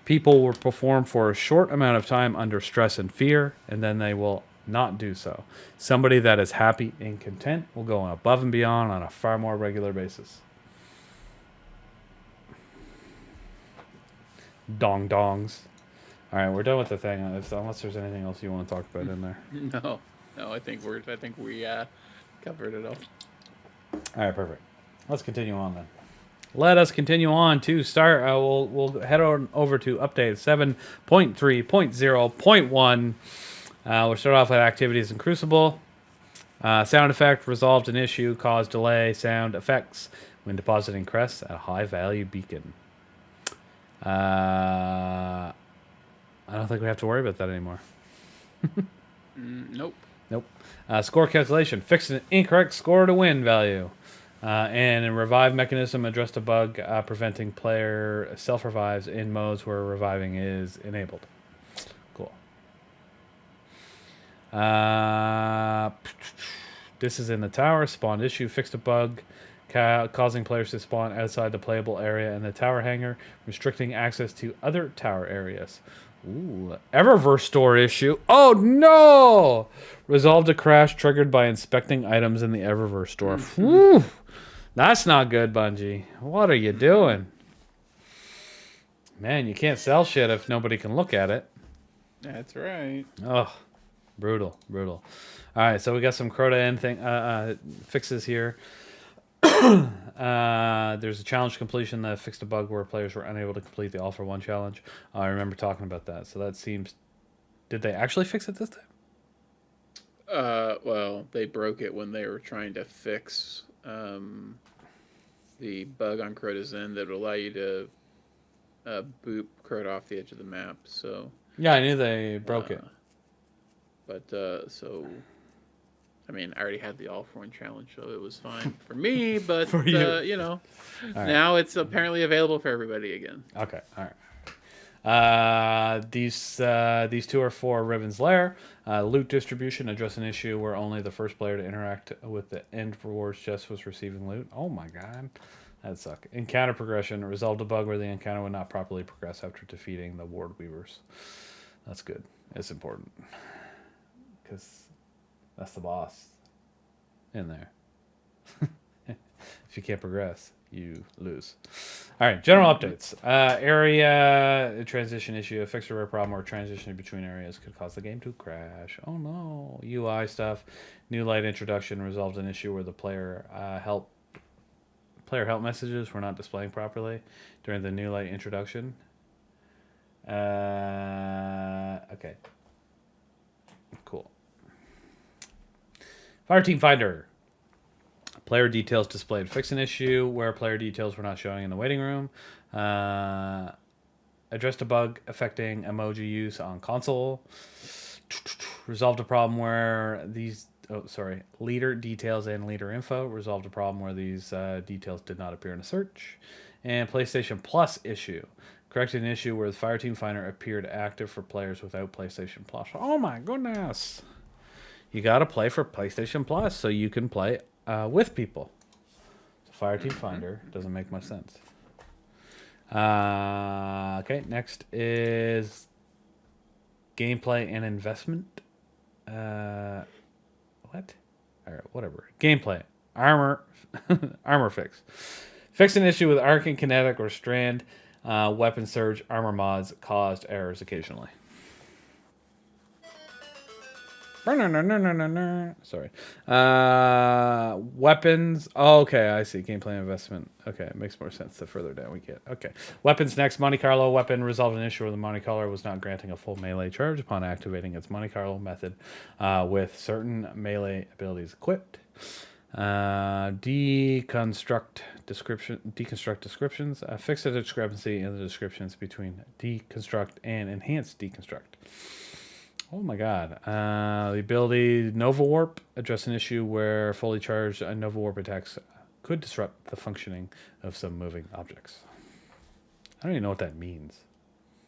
People will perform for a short amount of time under stress and fear, and then they will not do so. Somebody that is happy and content will go above and beyond on a far more regular basis. Dong dongs. All right, we're done with the thing. Unless there's anything else you want to talk about in there. No, I think we covered it all. All right, perfect. Let's continue on then. Let us continue on to start. We'll head on over to update 7.3.0.1. We'll start off with activities in Crucible. Sound effect resolved an issue, caused delay. Sound effects when depositing crests at a high value beacon. I don't think we have to worry about that anymore. Nope. Nope. Score calculation. Fixed an incorrect score to win value. And a revive mechanism addressed a bug preventing player self-revives in modes where reviving is enabled. Cool. This is in the tower. Spawned issue. Fixed a bug causing players to spawn outside the playable area in the tower hangar, restricting access to other tower areas. Ooh, Eververse store issue. Oh no! Resolved a crash triggered by inspecting items in the Eververse store. Whew. That's not good, Bungie. What are you doing? Man, you can't sell shit if nobody can look at it. That's right. Oh, brutal. All right, so we got some Crota N thing fixes here. There's a challenge completion that fixed a bug where players were unable to complete the All for One challenge. I remember talking about that. So that seems... Did they actually fix it this time? Well, they broke it when they were trying to fix the bug on Crota's End that would allow you to boot Crota off the edge of the map. So Yeah, I knew they broke it. But so, I mean, I already had the All for One challenge, so it was fine for me. But For you. you know, Right. now it's apparently available for everybody again. Okay, all right. These two are for Riven's Lair. Loot distribution address an issue where only the first player to interact with the end rewards chest was receiving loot. Oh my god, that suck. Encounter progression resolved a bug where the encounter would not properly progress after defeating the Ward Weavers. That's good. It's important because that's the boss in there. If you can't progress, you lose. All right, general updates. Area transition issue. A fixed rare problem where transitioning between areas could cause the game to crash. Oh no. UI stuff. New light introduction resolved an issue where the player help messages were not displaying properly during the new light introduction. Okay. Cool. Fireteam Finder. Player details displayed. Fix an issue where player details were not showing in the waiting room. Addressed a bug affecting emoji use on console. Resolved a problem where these... leader details and leader info. Resolved a problem where these details did not appear in a search. And PlayStation Plus issue. Corrected an issue where the Fireteam Finder appeared active for players without PlayStation Plus. Oh my goodness. You gotta play for PlayStation Plus so you can play with people. So Fireteam Finder doesn't make much sense. Okay, next is gameplay and investment. What? All right, whatever. Gameplay. Armor fix. Fix an issue with arc and kinetic or strand. Weapon surge armor mods caused errors occasionally. Sorry. Weapons. Oh, okay, I see. Gameplay investment. Okay, it makes more sense the further down we get. Okay. Weapons next. Monte Carlo weapon resolved an issue where the Monte Carlo was not granting a full melee charge upon activating its Monte Carlo method with certain melee abilities equipped. Deconstruct descriptions. Fix a discrepancy in the descriptions between deconstruct and enhanced deconstruct. Oh my god. The ability Nova Warp address an issue where fully charged Nova Warp attacks could disrupt the functioning of some moving objects. I don't even know what that means.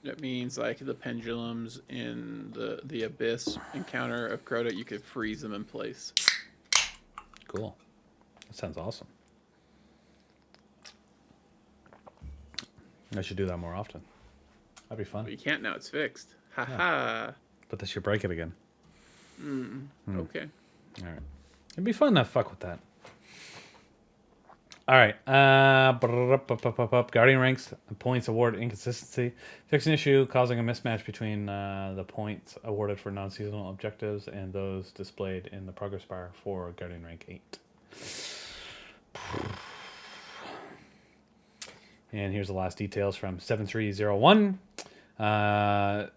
That means like the pendulums in the Abyss encounter of Crota, you could freeze them in place. Cool. That sounds awesome. I should do that more often. That'd be fun. But you can't now, it's fixed. Ha. But they should break it again. Okay. All right. It'd be fun to fuck with that. All right. Guardian ranks, points award inconsistency. Fix an issue causing a mismatch between the points awarded for non-seasonal objectives and those displayed in the progress bar for Guardian rank 8. And here's the last details from 7301.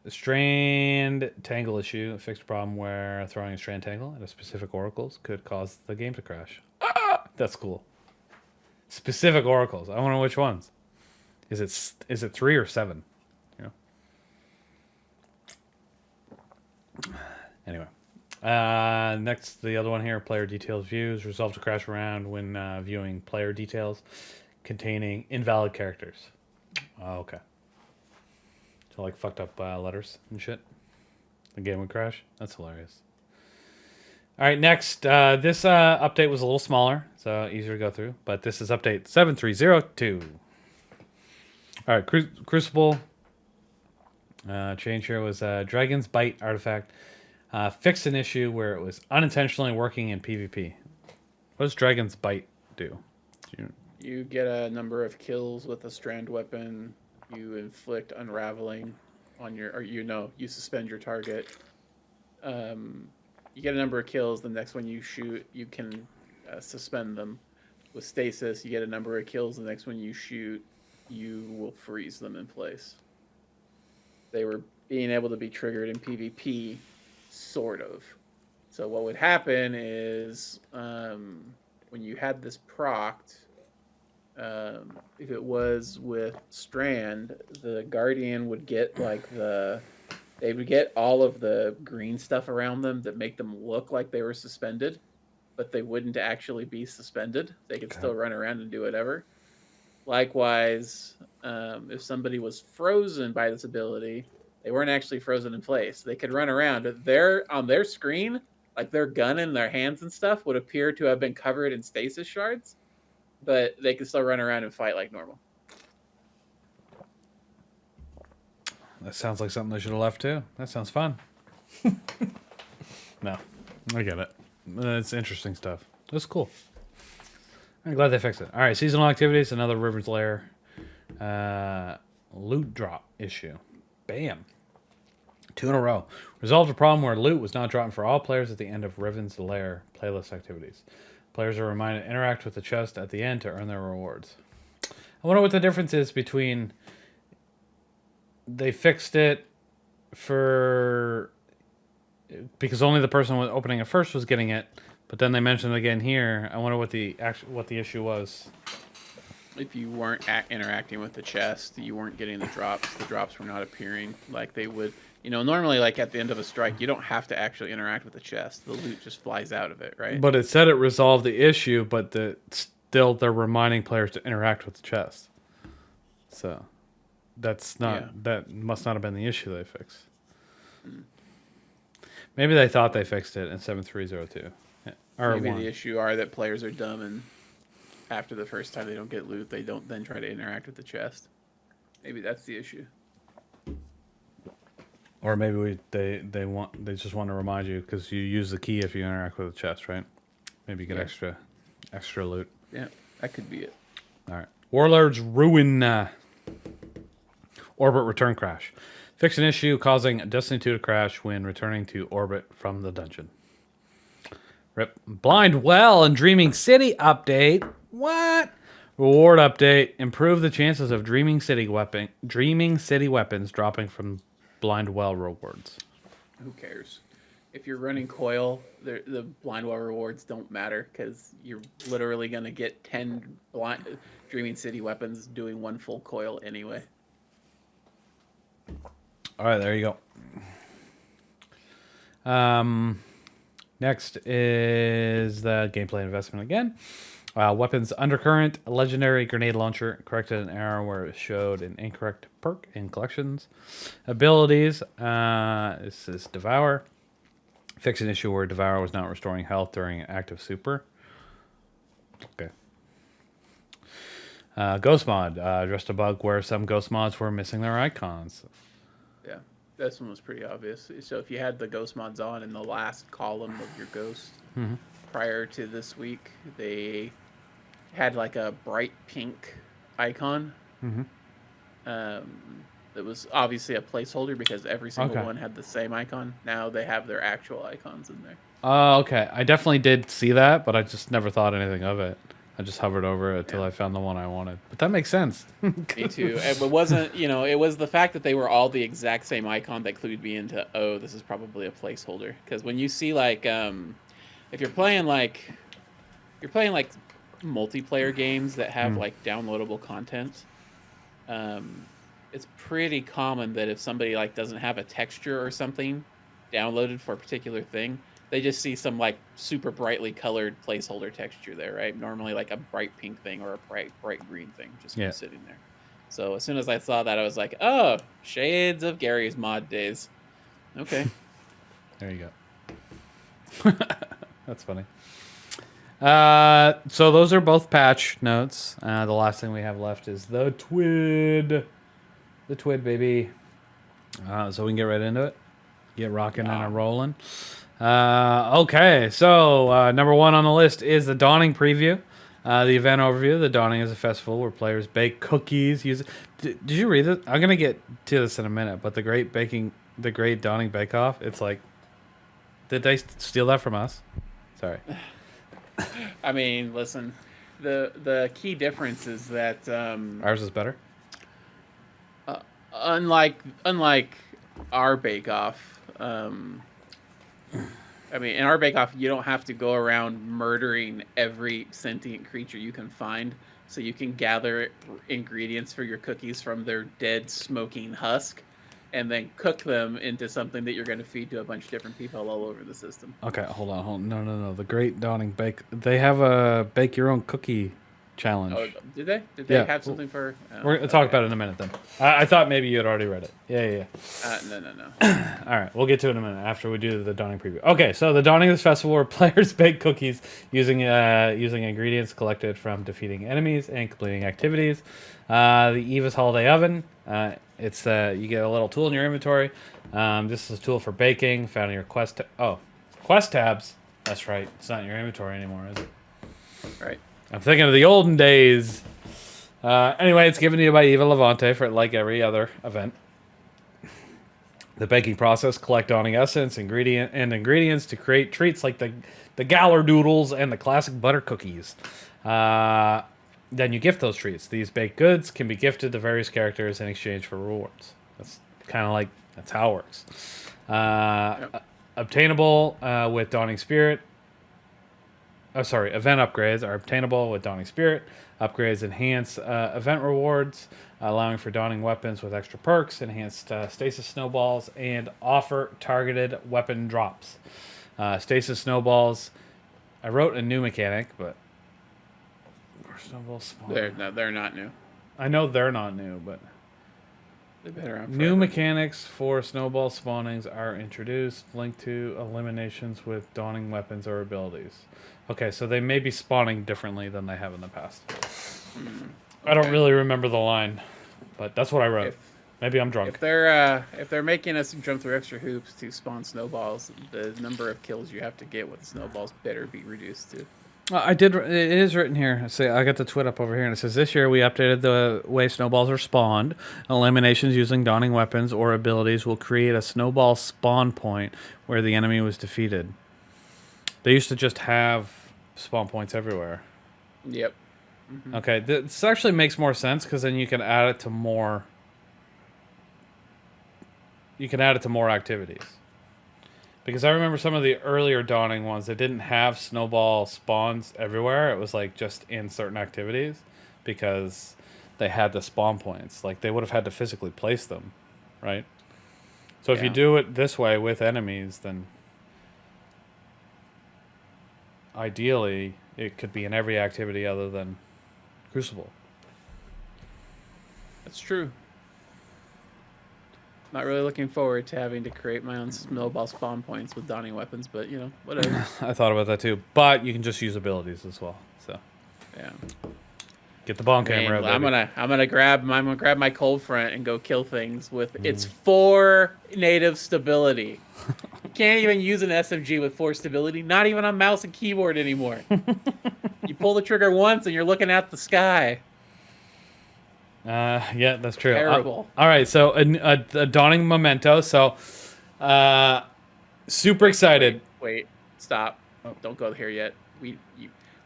Strand tangle issue. A fixed problem where throwing a strand tangle at a specific oracles could cause the game to crash. That's cool. Specific oracles. I wonder which ones. Is it 3 or 7? You know. Anyway. Next, the other one here, player details views. Resolve to crash around when viewing player details containing invalid characters. Oh, okay. So like fucked up letters and shit. The game would crash. That's hilarious. All right, next. This update was a little smaller, so easier to go through. But this is update 7302. All right, Crucible. Change here was Dragon's Bite artifact. Fixed an issue where it was unintentionally working in PvP. What does Dragon's Bite do? You get a number of kills with a strand weapon. You inflict unraveling on your, or you suspend your target. You get a number of kills. The next one you shoot, you can suspend them. With stasis, you get a number of kills. The next one you shoot, you will freeze them in place. They were being able to be triggered in PvP, sort of. So what would happen is when you had this procced, if it was with Strand, the Guardian would get they would get all of the green stuff around them that make them look like they were suspended, but they wouldn't actually be suspended. They could still run around and do whatever. Likewise, if somebody was frozen by this ability, they weren't actually frozen in place. They could run around. On their screen, like their gun and their hands and stuff would appear to have been covered in stasis shards, but they could still run around and fight like normal. That sounds like something they should have left too. That sounds fun. No, I get it. It's interesting stuff. That's cool. I'm glad they fixed it. All right, seasonal activities, another Riven's Lair loot drop issue. Bam. 2 in a row. Resolved a problem where loot was not dropping for all players at the end of Riven's Lair playlist activities. Players are reminded to interact with the chest at the end to earn their rewards. I wonder what the difference is between they fixed it because only the person opening it first was getting it, but then they mentioned it again here. I wonder what the issue was. If you weren't interacting with the chest, you weren't getting the drops. The drops were not appearing like they would. Normally, like at the end of a strike, you don't have to actually interact with the chest. The loot just flies out of it, right? But it said it resolved the issue, but still they're reminding players to interact with the chest. So that must not have been the issue they fixed. Maybe they thought they fixed it in 7302. Maybe the issue are that players are dumb and after the first time they don't get loot, they don't then try to interact with the chest. Maybe that's the issue. Or maybe they just want to remind you because you use the key if you interact with the chest, right? Maybe you get extra loot. Yeah, that could be it. All right. Warlord's Ruin Orbit Return Crash. Fix an issue causing Destiny 2 to crash when returning to orbit from the dungeon. Rip. Blind Well and Dreaming City update. What? Reward update. Improve the chances of Dreaming City weapons dropping from Blind Well rewards. Who cares? If you're running Coil, the Blind Well rewards don't matter because you're literally going to get 10 Dreaming City weapons doing 1 full Coil anyway. All right, there you go. Next is the gameplay investment again. Weapons Undercurrent, Legendary Grenade Launcher, corrected an error where it showed an incorrect perk in collections. Abilities, this is Devour. Fix an issue where Devour was not restoring health during active super. Okay. Ghost Mod, addressed a bug where some Ghost Mods were missing their icons. Yeah, this one was pretty obvious. So if you had the Ghost Mods on in the last column of your Ghost, prior to this week, they had like a bright pink icon. That was obviously a placeholder because every single one had the same icon. Now they have their actual icons in there. Oh, okay. I definitely did see that, but I just never thought anything of it. I just hovered over it until I found the one I wanted. But that makes sense. Me too. It wasn't, it was the fact that they were all the exact same icon that clued me into, oh, this is probably a placeholder. Because when you see like, if you're playing like multiplayer games that have like downloadable content, it's pretty common that if somebody like doesn't have a texture or something downloaded for a particular thing, they just see some like super brightly colored placeholder texture there, right? Normally like a bright pink thing or a bright green thing just sitting there. So as soon as I saw that, I was like, oh, shades of Gary's mod days. Okay. There you go. That's funny. So those are both patch notes. The last thing we have left is the TWID. The TWID, baby. So we can get right into it. Get rocking and rolling. Okay, so number one on the list is the Dawning preview. The event overview. The Dawning is a festival where players bake cookies. Did you read it? I'm gonna get to this in a minute, but the Great Dawning Bake Off. It's like, did they steal that from us? Sorry. I mean, listen. The key difference is that ours is better. Unlike our Bake Off. I mean, in our Bake Off, you don't have to go around murdering every sentient creature you can find, so you can gather ingredients for your cookies from their dead, smoking husk, and then cook them into something that you're going to feed to a bunch of different people all over the system. Okay, hold on. No. The Great Dawning Bake. They have a bake your own cookie challenge. Oh, did they? Did they have something for? We're gonna talk about it in a minute then. I thought maybe you had already read it. Yeah. No. All right, we'll get to it in a minute after we do the Dawning preview. Okay, so the Dawning is a festival where players bake cookies using ingredients collected from defeating enemies and completing activities. The Eve is Holiday Oven. It's you get a little tool in your inventory. This is a tool for baking found in your quest tabs. That's right. It's not in your inventory anymore, is it? Right. I'm thinking of the olden days. Anyway, it's given to you by Eva Levante for like every other event. The baking process: collect Dawning essence, ingredients to create treats like the Galler Doodles and the classic butter cookies. Then you gift those treats. These baked goods can be gifted to various characters in exchange for rewards. That's kind of like that's how it works. Obtainable with Dawning Spirit. Event upgrades are obtainable with Dawning Spirit. Upgrades enhance event rewards, allowing for Dawning weapons with extra perks, enhanced stasis snowballs, and offer targeted weapon drops. Stasis snowballs. I wrote a new mechanic, but where snowballs spawn? They're not new. I know they're not new, but They've been around forever. new mechanics for snowball spawnings are introduced, linked to eliminations with Dawning weapons or abilities. Okay, so they may be spawning differently than they have in the past. Okay. I don't really remember the line, but that's what I wrote. Maybe I'm drunk. If they're making us jump through extra hoops to spawn snowballs, the number of kills you have to get with snowballs better be reduced to. I did. It is written here. I got the twit up over here, and it says this year we updated the way snowballs are spawned. Eliminations using Dawning weapons or abilities will create a snowball spawn point where the enemy was defeated. They used to just have spawn points everywhere. Yep. Mm-hmm. Okay, this actually makes more sense because then you can add it to more. You can add it to more activities. Because I remember some of the earlier Dawning ones that didn't have snowball spawns everywhere. It was like just in certain activities because they had the spawn points. Like they would have had to physically place them, right? So if you do it this way with enemies, then ideally it could be in every activity other than Crucible. That's true. Not really looking forward to having to create my own snowball spawn points with Dawning weapons, but whatever. I thought about that too, but you can just use abilities as well. So yeah, get the bomb camera. I'm gonna grab my cold front and go kill things with its 4 native stability. You can't even use an SMG with 4 stability. Not even on mouse and keyboard anymore. You pull the trigger once and you're looking at the sky. Yeah, that's true. Terrible. All right, so a Dawning memento. So, super excited. Wait, stop! Don't go here yet.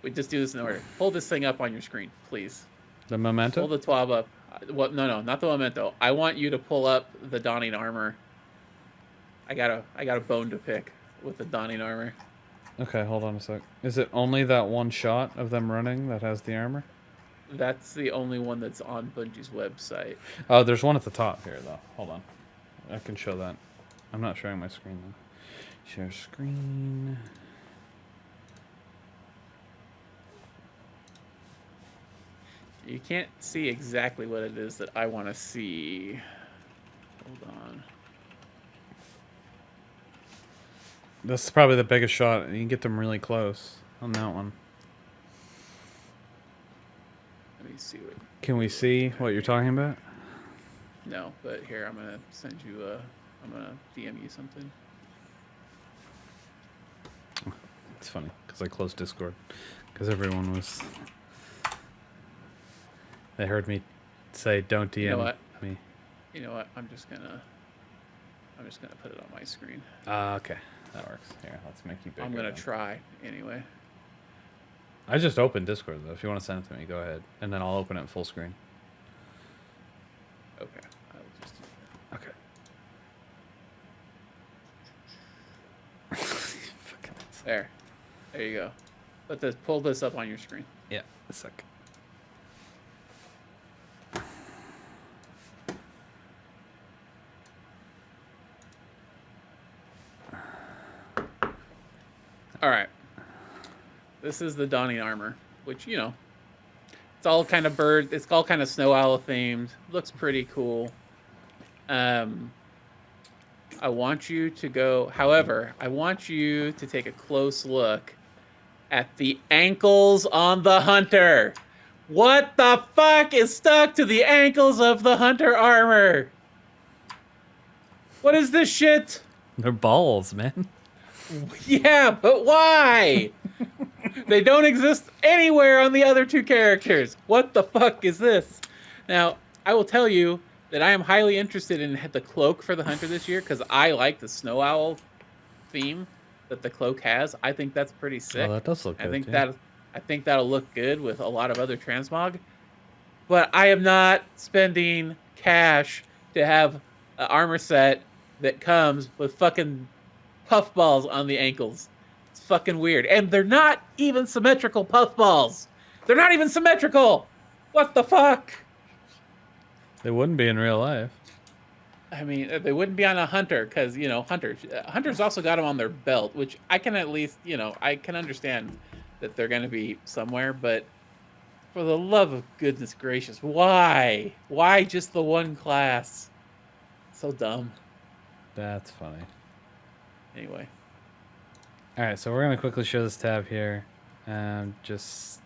We just do this in order. Hold this thing up on your screen, please. The memento. Hold the TWAB up. Well, no, not the memento. I want you to pull up the donning armor. I got a bone to pick with the donning armor. Okay, hold on a sec. Is it only that one shot of them running that has the armor? That's the only one that's on Bungie's website. Oh, there's one at the top here, though. Hold on. I can show that. I'm not showing my screen, though. Share screen. You can't see exactly what it is that I want to see. Hold on. This is probably the biggest shot. You can get them really close on that one. Let me see what. Can we see what you're talking about? No, but here I'm gonna send you. I'm gonna DM you something. It's funny because I closed Discord because everyone was. They heard me say, "Don't DM You know what? me." You know what? I'm just gonna put it on my screen. Okay, that works. Here, let's make you bigger. I'm gonna then. try anyway. I just opened Discord though. If you want to send it to me, go ahead, and then I'll open it full screen. Okay, I'll just do that. Okay. There you go. Pull this up on your screen. Yeah, a sec. All right. This is the donning armor, which, you know, it's all kind of bird. It's all kind of snow owl themed. Looks pretty cool. I want you to go. However, I want you to take a close look at the ankles on the hunter. What the fuck is stuck to the ankles of the hunter armor? What is this shit? They're balls, man. Yeah, but why? They don't exist anywhere on the other two characters. What the fuck is this? Now, I will tell you that I am highly interested in the cloak for the hunter this year because I like the snow owl theme that the cloak has. I think that's pretty sick. Oh, that does look good. I think that'll look good with a lot of other transmog. But I am not spending cash to have an armor set that comes with fucking puffballs on the ankles. It's fucking weird. And they're not even symmetrical puffballs. They're not even symmetrical. What the fuck? They wouldn't be in real life. I mean, they wouldn't be on a hunter because, you know, hunters also got them on their belt, which I can at least, you know, I can understand that they're going to be somewhere. But for the love of goodness gracious, why? Why just the one class? So dumb. That's funny. Anyway. All right, so we're gonna quickly show this tab here, just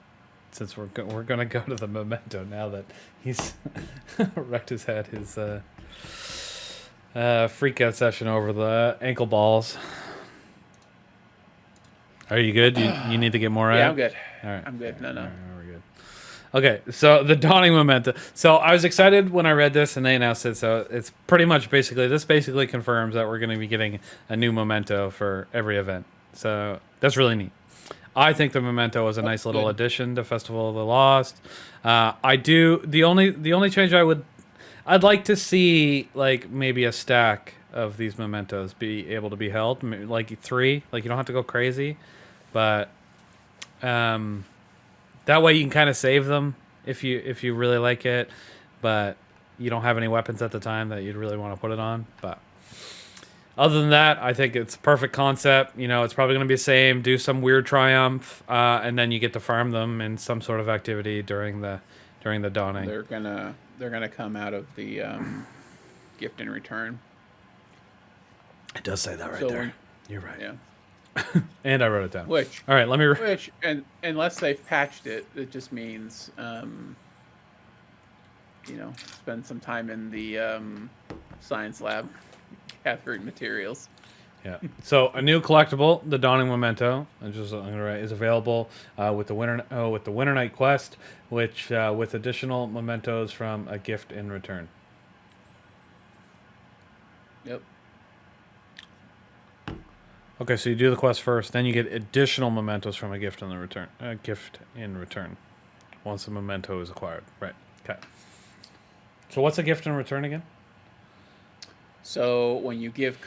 since we're gonna go to the memento now that he's wrecked his head, his freak out session over the ankle balls. Are you good? You need to get more out? Yeah, I'm good. All right, I'm good. No. All right, we're good. Okay, so the dawning memento. So I was excited when I read this and they announced it. So it's pretty much this basically confirms that we're going to be getting a new memento for every event. So that's really neat. I think the memento is a nice little addition to Festival of the Lost. The only change I'd like to see, like, maybe a stack of these mementos be able to be held, like 3. Like, you don't have to go crazy, but that way you can kind of save them if you really like it, but you don't have any weapons at the time that you'd really want to put it on. But other than that, I think it's a perfect concept. You know, it's probably going to be the same. Do some weird triumph, and then you get to farm them in some sort of activity during the dawning. They're gonna come out of the gift and return. It does say that right So there. You're right. Yeah. And I wrote it down. Which all right, let me. And unless they've patched it, it just means you know, spend some time in the science lab gathering materials. Yeah. So a new collectible, the Dawning Memento, is available with the Winter Night Quest, which with additional mementos from a gift in return. Yep. Okay, so you do the quest first, then you get additional mementos from a gift in return. Once a memento is acquired. Right. Okay. So what's a gift in return again? So when you give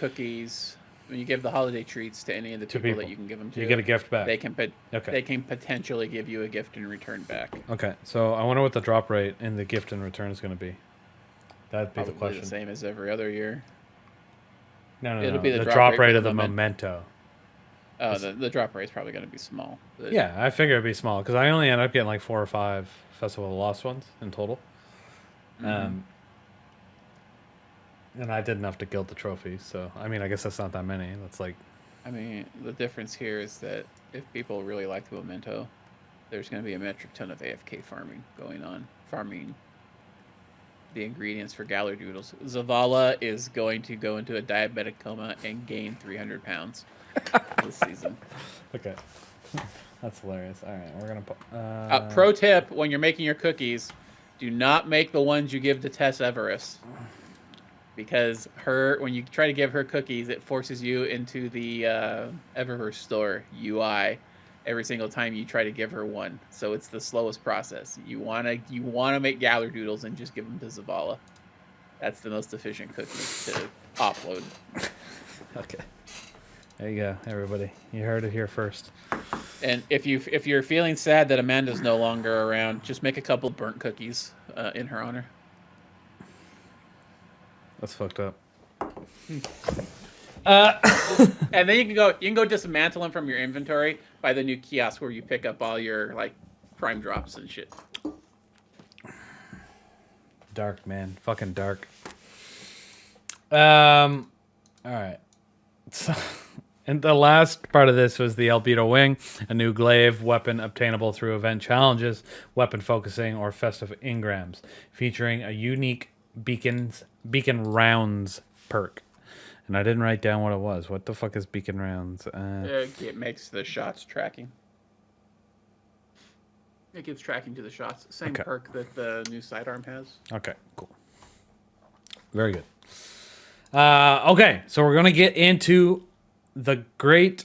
when you give the holiday treats to any of the people that people. you can give them to, You get a gift back. Okay. they can potentially give you a gift in return back. Okay, so I wonder what the drop rate in the gift in return is going to be. That'd be Probably the question. the same as every other year. No. It'll be the drop rate of the memento. Oh, the drop rate is probably going to be small. Yeah, I figure it'd be small because I only end up getting like 4 or 5 Festival of the Lost ones in total. And I did enough to gild the trophy, so I mean, I guess that's not that many. That's like, I mean, the difference here is that if people really like the memento, there's going to be a metric ton of AFK farming going on. Farming the ingredients for Doodles. Zavala is going to go into a diabetic coma and gain 300 pounds this season. Okay. That's hilarious. All right, we're going to put... pro tip, when you're making your cookies, do not make the ones you give to Tess Everest. Because when you try to give her cookies, it forces you into the Eververse store UI every single time you try to give her one. So it's the slowest process. You wanna make Doodles and just give them to Zavala. That's the most efficient cookies to offload. Okay. There you go, everybody. You heard it here first. And if you're feeling sad that Amanda's no longer around, just make a couple burnt cookies in her honor. That's fucked up. And then you can go dismantle them from your inventory by the new kiosk where you pick up all your like prime drops and shit. Dark, man. Fucking dark. All right. So, and the last part of this was the Albedo Wing, a new glaive weapon obtainable through event challenges, weapon focusing, or festive engrams, featuring a unique beacon rounds perk. And I didn't write down what it was. What the fuck is beacon rounds? It makes the shots tracking. It gives tracking to the shots. Same perk that the new sidearm has. Okay, cool. Very good. Okay, so we're going to get into the great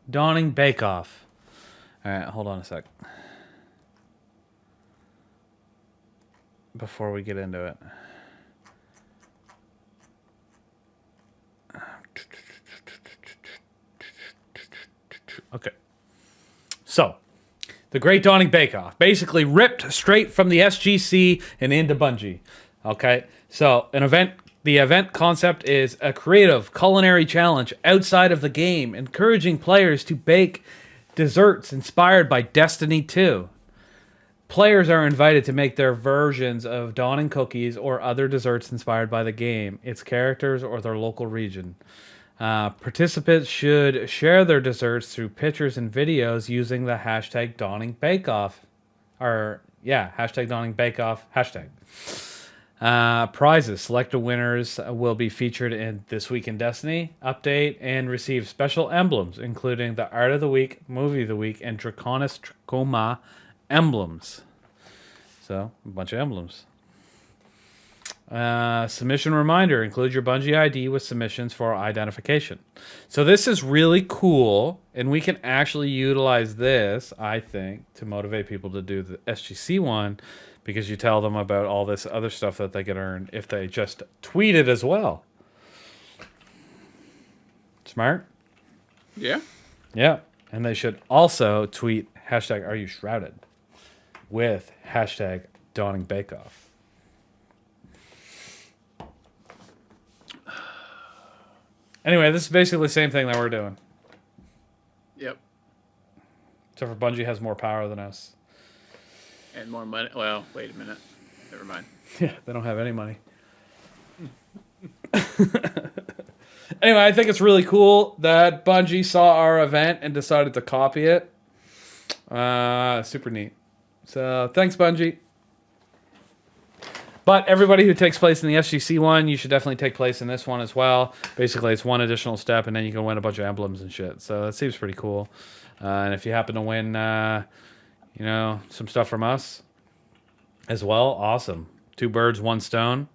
Dawning Bake Off. All right, hold on a sec. Before we get into it. Okay. So, the Great Dawning Bake Off, basically ripped straight from the SGC and into Bungie. Okay, so the event concept is a creative culinary challenge outside of the game, encouraging players to bake desserts inspired by Destiny 2. Players are invited to make their versions of dawning cookies or other desserts inspired by the game, its characters, or their local region. Participants should share their desserts through pictures and videos using the hashtag Dawning Bake Off. Hashtag Dawning Bake Off hashtag. Prizes. Selected winners will be featured in This Week in Destiny update and receive special emblems, including the Art of the Week, Movie of the Week, and Draconis Trachoma emblems. So, a bunch of emblems. Submission reminder. Include your Bungie ID with submissions for identification. So this is really cool, and we can actually utilize this, I think, to motivate people to do the SGC one, because you tell them about all this other stuff that they can earn if they just tweet it as well. Smart? Yeah. Yeah. And they should also tweet hashtag Are You Shrouded with hashtag Dawning Bake Off. Anyway, this is basically the same thing that we're doing. Yep. Except for Bungie has more power than us. And more money. Well, wait a minute. Never mind. Yeah, they don't have any money. Anyway, I think it's really cool that Bungie saw our event and decided to copy it. Super neat. So, thanks, Bungie. But everybody who takes place in the SGC one, you should definitely take place in this one as well. Basically, it's one additional step, and then you can win a bunch of emblems and shit. So that seems pretty cool. And if you happen to win, some stuff from us as well, awesome. 2 birds, 1 stone.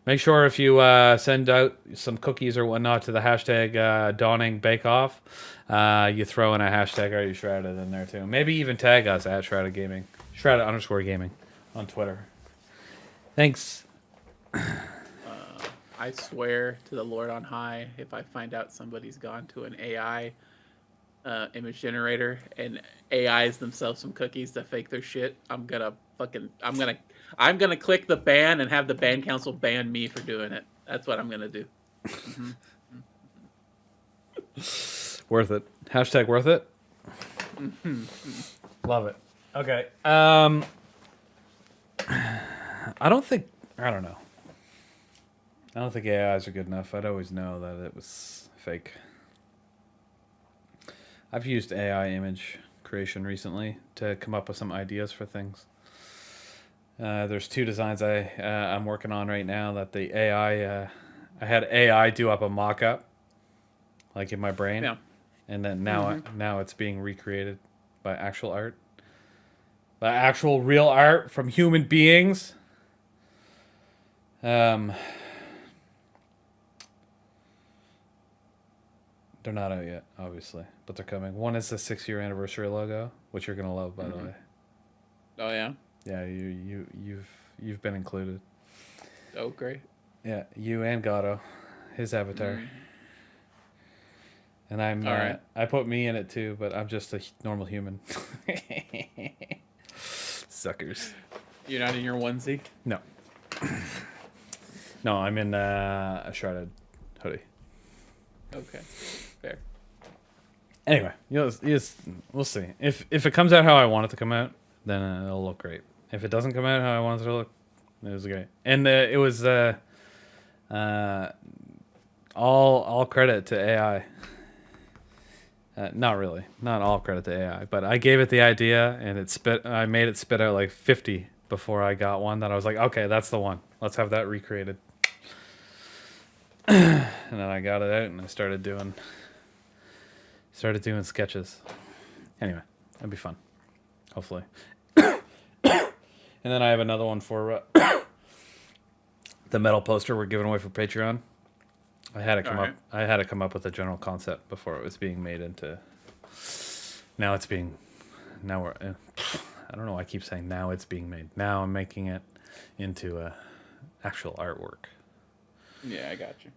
Make sure if you send out some cookies or whatnot to the hashtag Dawning Bake Off, you throw in a hashtag Are You Shrouded in there too. Maybe even tag us at Shrouded Gaming, Shrouded_gaming on Twitter. Thanks. I swear to the Lord on high, if I find out somebody's gone to an AI image generator and AIs themselves some cookies to fake their shit, I'm gonna click the ban and have the ban council ban me for doing it. That's what I'm gonna do. Mm-hmm. Worth it. Hashtag worth it. Mm-hmm. Love it. Okay. I don't know. I don't think AIs are good enough. I'd always know that it was fake. I've used AI image creation recently to come up with some ideas for things. There's 2 designs I'm working on right now that the AI I had AI do up a mock-up like in my brain. Yeah. And then now it's being recreated by actual art. By actual real art from human beings. They're not out yet, obviously, but they're coming. One is the 6-year anniversary logo, which you're gonna love, by the way. Oh yeah. Yeah, you've been included. Oh great. Yeah, you and Gato, his avatar. And I'm all right. I put me in it too, but I'm just a normal human. Suckers. You're not in your onesie? No. No, I'm in a Shrouded hoodie. Okay. Fair. Anyway, we'll see. If it comes out how I want it to come out, then it'll look great. If it doesn't come out how I want it to look, it was great. And it was all credit to AI. Not really, not all credit to AI, but I gave it the idea and I made it spit out like 50 before I got one that I was like, okay, that's the one. Let's have that recreated. And then I got it out and I started doing sketches. Anyway, that'd be fun. Hopefully. And then I have another one for the metal poster we're giving away for Patreon. I had to come up with a general concept before it was being made into. Now we're. I don't know why I keep saying now it's being made. Now I'm making it into actual artwork. Yeah, I got you.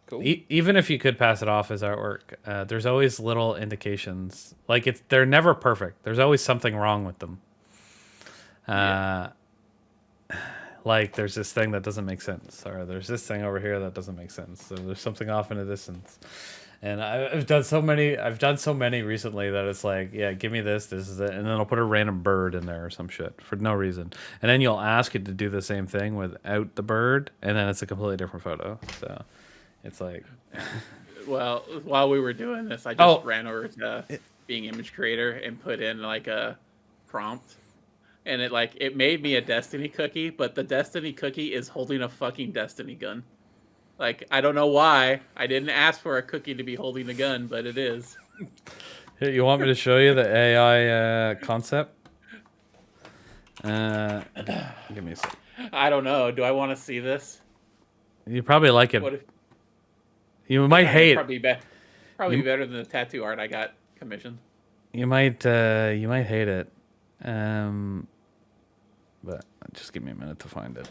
Cool. Even if you could pass it off as artwork, there's always little indications. Like they're never perfect. There's always something wrong with them. Like there's this thing that doesn't make sense, or there's this thing over here that doesn't make sense. So there's something off in the distance. And I've done so many recently that it's like, yeah, give me this is it, and then I'll put a random bird in there or some shit for no reason, and then you'll ask it to do the same thing without the bird, and then it's a completely different photo. So it's like, well, while we were doing this, I just ran over to Being Image Creator and put in like a prompt, and it made me a Destiny cookie, but the Destiny cookie is holding a fucking Destiny gun. Like, I don't know why. I didn't ask for a cookie to be holding a gun, but it is. Here, you want me to show you the AI concept? Give me a sec. I don't know. Do I want to see this? You probably like it. You might hate it. Probably better than the tattoo art I got commissioned. You might hate it. But just give me a minute to find it.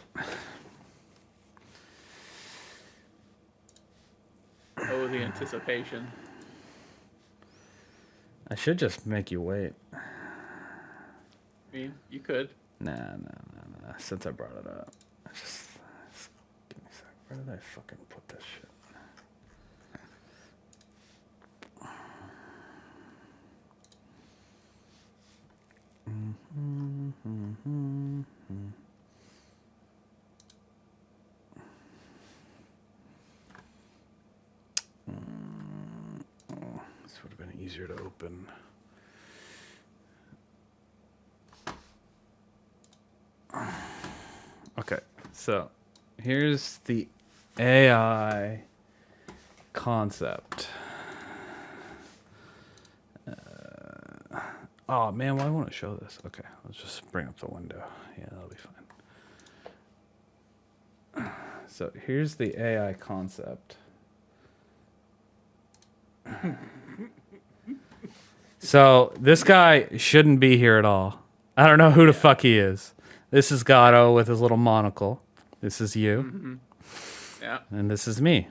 Oh, the anticipation. I should just make you wait. I mean, you could. Nah. Since I brought it up. Just give me a sec. Where did I fucking put this shit? This would have been easier to open. Okay, so here's the AI concept. Oh man, why won't it show this? Okay, let's just bring up the window. Yeah, that'll be fine. So here's the AI concept. So this guy shouldn't be here at all. I don't know who the fuck he is. This is Gato with his little monocle. This is you. Mm-hmm. Yeah. And this is me.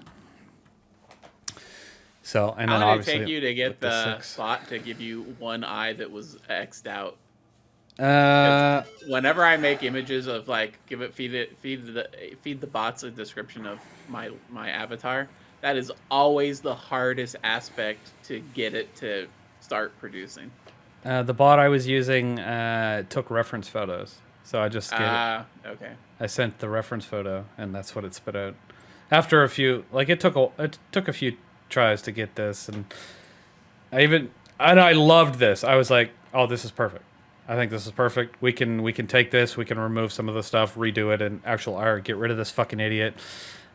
So, and How then long did it obviously take you to get the 6. bot to give you one eye that was X'd out? Uh, Whenever I make images of like feed the bots a description of my avatar, that is always the hardest aspect to get it to start producing. the bot I was using took reference photos. So I just okay. I sent the reference photo, and that's what it spit out. After a few, like it took a few tries to get this, and I loved this. I was like, oh, this is perfect. I think this is perfect. We can take this, we can remove some of the stuff, redo it in actual art, get rid of this fucking idiot.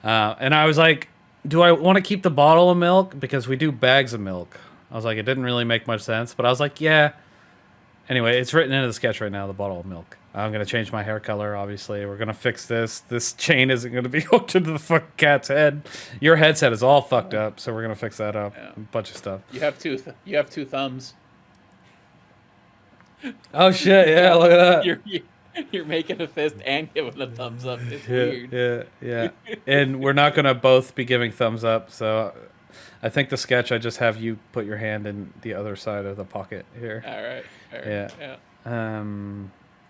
And I was like, do I want to keep the bottle of milk? Because we do bags of milk. I was like, it didn't really make much sense, but I was like, yeah. Anyway, it's written into the sketch right now, the bottle of milk. I'm going to change my hair color, obviously. We're going to fix this. This chain isn't going to be hooked into the fucking cat's head. Your headset is all fucked up, so we're going to fix that up. Yeah. A bunch of stuff. You have two thumbs. Oh, shit. Yeah, look at that. You're making a fist and giving a thumbs up. It's weird. Yeah. And we're not going to both be giving thumbs up, so I think the sketch, I just have you put your hand in the other side of the pocket here. All right. Yeah.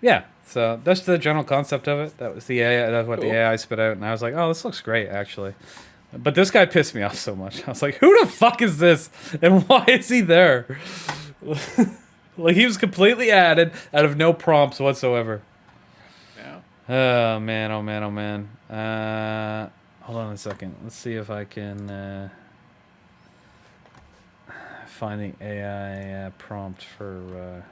Yeah. So that's the general concept of it. That was the AI. That's what Cool. the AI spit out, and I was like, "Oh, this looks great, actually." But this guy pissed me off so much. I was like, "Who the fuck is this, and why is he there?" Like he was completely added out of no prompts whatsoever. Yeah. Oh man! Hold on a second. Let's see if I can find the AI prompt for.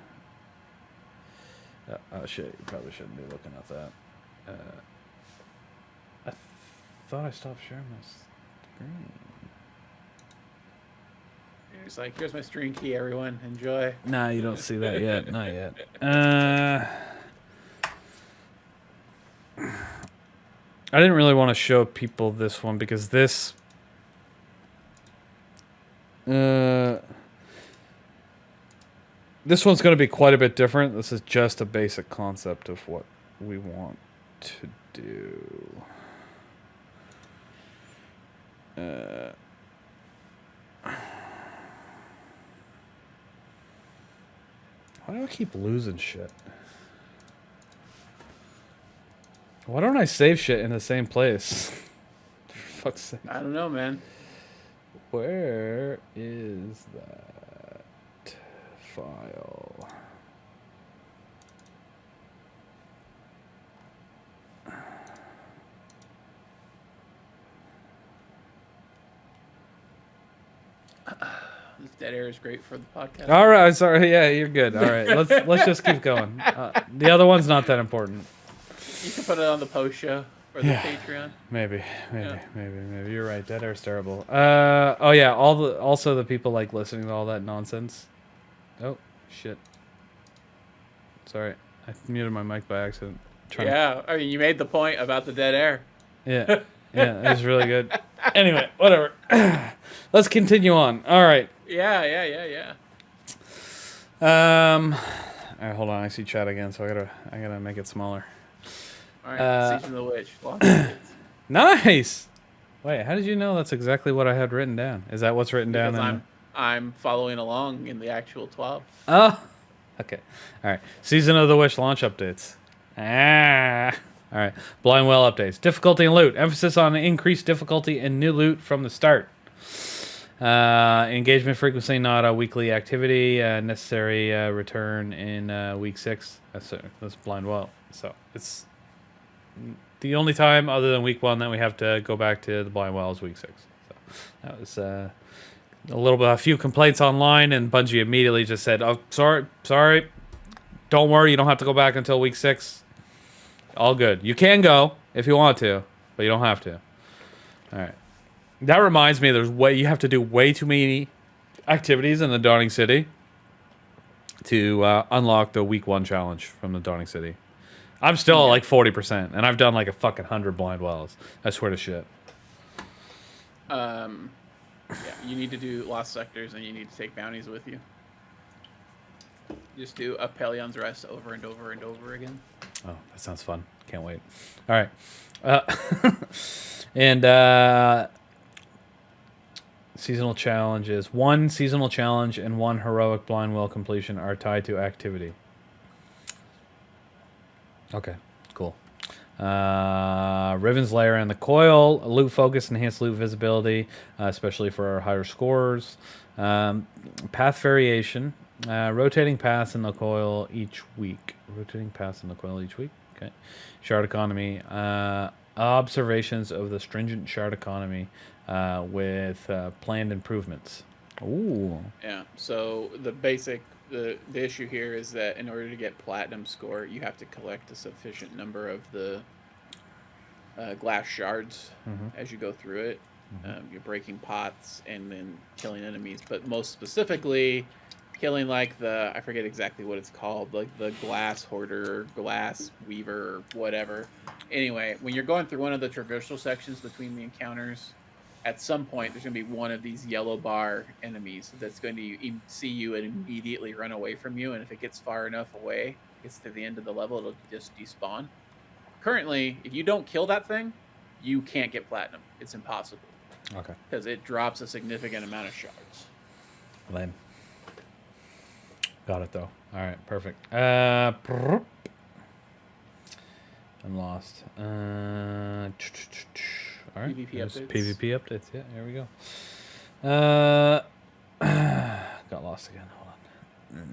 Oh shit! You probably shouldn't be looking at that. I thought I stopped sharing my screen. It's like, here's my stream key, everyone. Enjoy. Nah, you don't see that yet. Not yet. I didn't really want to show people this one because this. This one's going to be quite a bit different. This is just a basic concept of what we want to do. Why do I keep losing shit? Why don't I save shit in the same place? For fuck's sake. I don't know, man. Where is that file? This dead air is great for the podcast. All right, sorry. Yeah, you're good. All right, let's just keep going. The other one's not that important. You can put it on the post show or the Patreon. Maybe. You're right. Dead air's terrible. Oh yeah. Also the people like listening to all that nonsense. Oh shit. Sorry, I muted my mic by accident. Yeah, I mean, you made the point about the dead air. Yeah, it was really good. Anyway, whatever. Let's continue on. All right. Yeah. All right, hold on. I see chat again, so I gotta make it smaller. All right, Season of the Witch. Launch updates. Nice. Wait, how did you know that's exactly what I had written down? Is that what's written down? Because I'm following along in the actual 12. Oh, okay. All right. Season of the Witch launch updates. All right. Blind Well updates. Difficulty and loot. Emphasis on increased difficulty and new loot from the start. Engagement frequency, not a weekly activity. Necessary return in week 6. That's Blind Well. So it's the only time other than week 1 that we have to go back to the Blind Well is week 6. So that was a few complaints online, and Bungie immediately just said, "Oh, sorry. Don't worry, you don't have to go back until week 6. All good. You can go if you want to, but you don't have to." All right. That reminds me, you have to do way too many activities in the Dawning City to unlock the week 1 challenge from the Dawning City. I'm still at like 40%, and I've done like a fucking 100 blind wells. I swear to shit. Yeah, you need to do lost sectors, and you need to take bounties with you. Just do a Pelion's Rest over and over and over again. Oh, that sounds fun. Can't wait. All right. And seasonal challenges. 1 seasonal challenge and 1 heroic blind well completion are tied to activity. Okay, cool. Riven's Lair and the Coil. Loot focus, enhanced loot visibility, especially for our higher scorers. Path variation. Rotating paths in the coil each week. Rotating paths in the coil each week. Okay. Shard economy. Observations of the stringent shard economy with planned improvements. Ooh. Yeah. So the issue here is that in order to get platinum score, you have to collect a sufficient number of the glass shards as you go through it. You're breaking pots and then killing enemies, but most specifically, killing like I forget exactly what it's called, like the glass hoarder, or glass weaver, or whatever. Anyway, when you're going through one of the traversal sections between the encounters, at some point there's going to be one of these yellow bar enemies that's going to see you and immediately run away from you, and if it gets far enough away, gets to the end of the level, it'll just despawn. Currently, if you don't kill that thing, you can't get platinum. It's impossible. Okay. Because it drops a significant amount of shards. Lame. Got it though. All right, perfect. I'm lost. All right. PvP There's updates. PvP updates. Yeah, here we go. Got lost again. Hold on.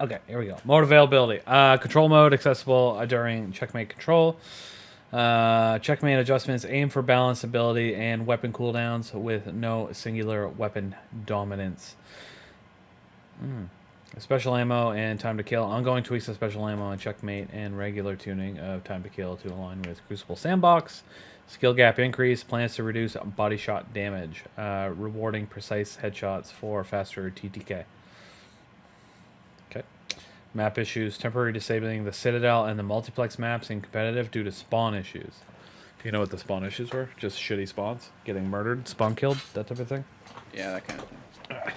Okay, here we go. Mode availability. Control mode accessible during checkmate control. Checkmate adjustments aim for balance ability and weapon cooldowns with no singular weapon dominance. Special ammo and time to kill. Ongoing tweaks of special ammo and checkmate and regular tuning of time to kill to align with Crucible Sandbox. Skill gap increase. Plans to reduce body shot damage. Rewarding precise headshots for faster TTK. Okay. Map issues. Temporary disabling the Citadel and the multiplex maps in competitive due to spawn issues. Do you know what the spawn issues were? Just shitty spawns? Getting murdered? Spawn killed? That type of thing? Yeah, that kind of thing.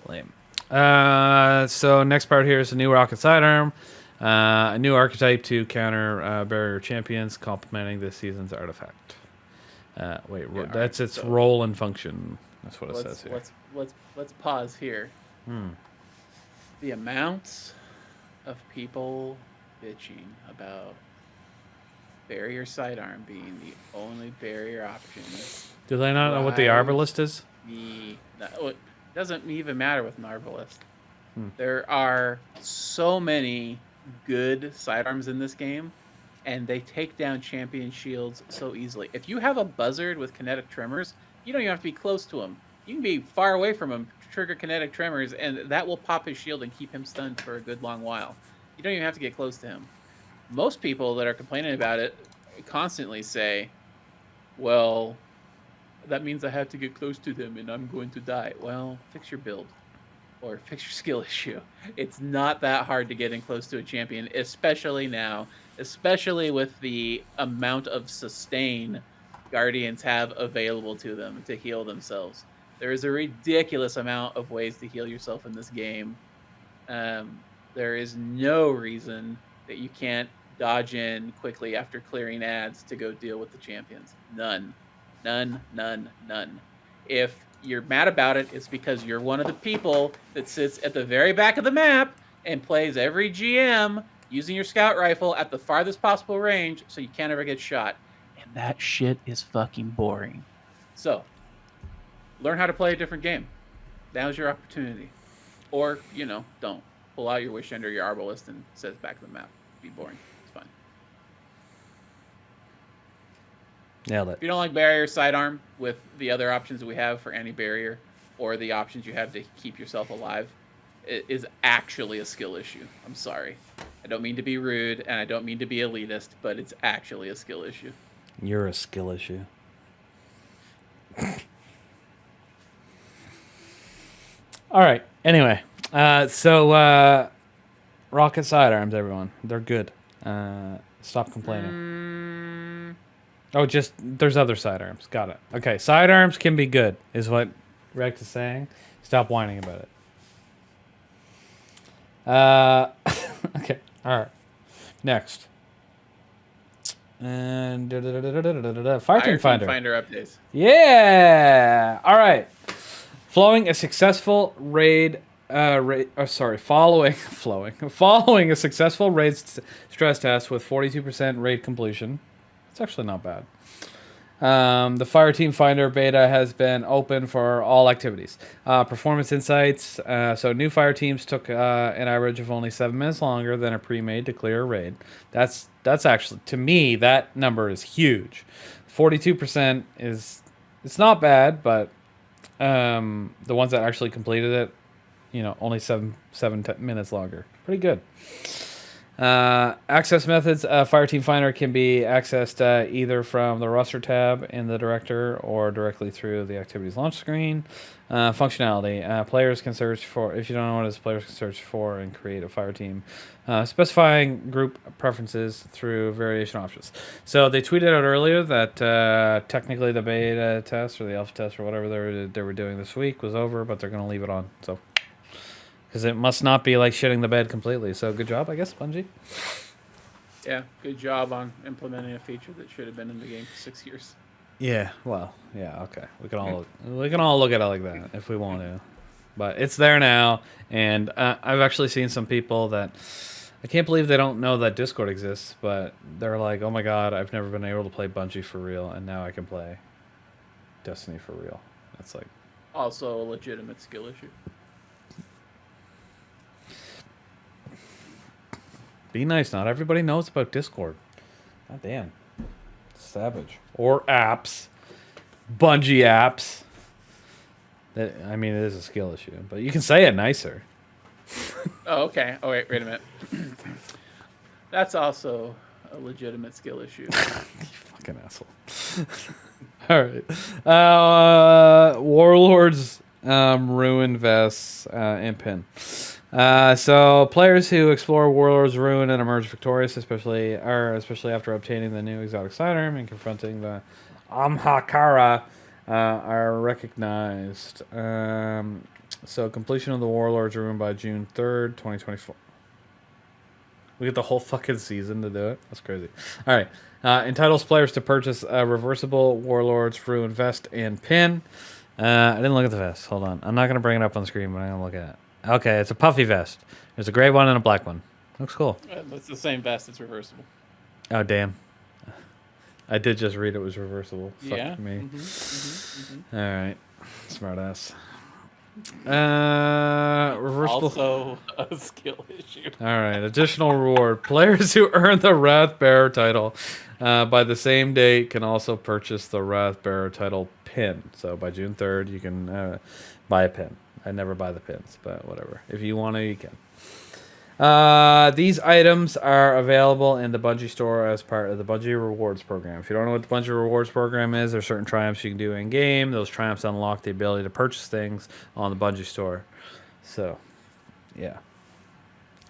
Lame. So next part here is a new rocket sidearm. A new archetype to counter barrier champions, complementing this season's artifact. That's its role and function. That's what it says here. Let's pause here. The amounts of people bitching about barrier sidearm being the only barrier option. Do they not know what the Arbalist is? It doesn't even matter with an Arbalist. There are so many good sidearms in this game, and they take down champion shields so easily. If you have a buzzard with kinetic tremors, you don't even have to be close to him. You can be far away from him, trigger kinetic tremors, and that will pop his shield and keep him stunned for a good long while. You don't even have to get close to him. Most people that are complaining about it constantly say, well, that means I have to get close to them and I'm going to die. Well, fix your build or fix your skill issue. It's not that hard to get in close to a champion, especially now, especially with the amount of sustain Guardians have available to them to heal themselves. There is a ridiculous amount of ways to heal yourself in this game. There is no reason that you can't dodge in quickly after clearing ads to go deal with the champions. None. If you're mad about it, it's because you're one of the people that sits at the very back of the map and plays every GM using your scout rifle at the farthest possible range so you can't ever get shot. And that shit is fucking boring. So, learn how to play a different game. Now's your opportunity. Or, don't. Pull out your Wish Ender, your Arbalist, and set it back of the map. Be boring. It's fine. Nailed it. If you don't like barrier sidearm with the other options we have for anti-barrier, or the options you have to keep yourself alive, it is actually a skill issue. I'm sorry. I don't mean to be rude, and I don't mean to be elitist, but it's actually a skill issue. You're a skill issue. All right. Anyway, so rocket sidearms, everyone. They're good. Stop complaining. Oh, just there's other sidearms. Got it. Okay, sidearms can be good, is what Rex is saying. Stop whining about it. Okay, all right. Next. And Fireteam Finder. Updates. Yeah. All right. Following a successful raid, following a successful raid stress test with 42% raid completion. It's actually not bad. The Fireteam Finder beta has been open for all activities. Performance insights. So new fire teams took an average of only 7 minutes longer than a pre-made to clear a raid. That's actually, to me, that number is huge. 42% is, it's not bad, but the ones that actually completed it, only 7 minutes longer. Pretty good. Access methods. Fireteam Finder can be accessed either from the roster tab in the director or directly through the activities launch screen. Functionality. Players can search for, if you don't know what it is, players can search for and create a fire team, specifying group preferences through variation options. So they tweeted out earlier that technically the beta test or the alpha test or whatever they were doing this week was over, but they're going to leave it on. So. Because it must not be like shitting the bed completely. So good job, I guess, Bungie. Yeah, good job on implementing a feature that should have been in the game for 6 years. Yeah, well, yeah, okay. We can all look at it like that if we want to, but it's there now. And I've actually seen some people that I can't believe they don't know that Discord exists, but they're like, "Oh my god, I've never been able to play Bungie for real, and now I can play Destiny for real." That's like also a legitimate skill issue. Be nice. Not everybody knows about Discord. God damn. Savage. Or apps. Bungie apps. I mean, it is a skill issue, but you can say it nicer. Oh, okay. Oh, wait a minute. That's also a legitimate skill issue. You fucking asshole. All right. Warlords, Ruin Vests, and Pin. So players who explore Warlord's Ruin and emerge victorious, especially after obtaining the new exotic sidearm and confronting the Amhakara, are recognized. So completion of the Warlord's Ruin by June 3rd, 2024. We get the whole fucking season to do it. That's crazy. All right. Entitles players to purchase a reversible Warlord's Ruin vest and pin. I didn't look at the vest. Hold on. I'm not going to bring it up on the screen, but I'm going to look at it. Okay, it's a puffy vest. There's a gray one and a black one. Looks cool. It's the same vest. It's reversible. Oh, damn. I did just read it was reversible. Yeah. Fuck me. All right. Smart ass. Reversible. Also a skill issue. All right. Additional reward. Players who earn the Wrath Bearer title by the same date can also purchase the Wrath Bearer title pin. So by June 3rd, you can buy a pin. I never buy the pins, but whatever. If you want to, you can. These items are available in the Bungie store as part of the Bungie Rewards program. If you don't know what the Bungie Rewards program is, there's certain triumphs you can do in game. Those triumphs unlock the ability to purchase things on the Bungie store. So, yeah.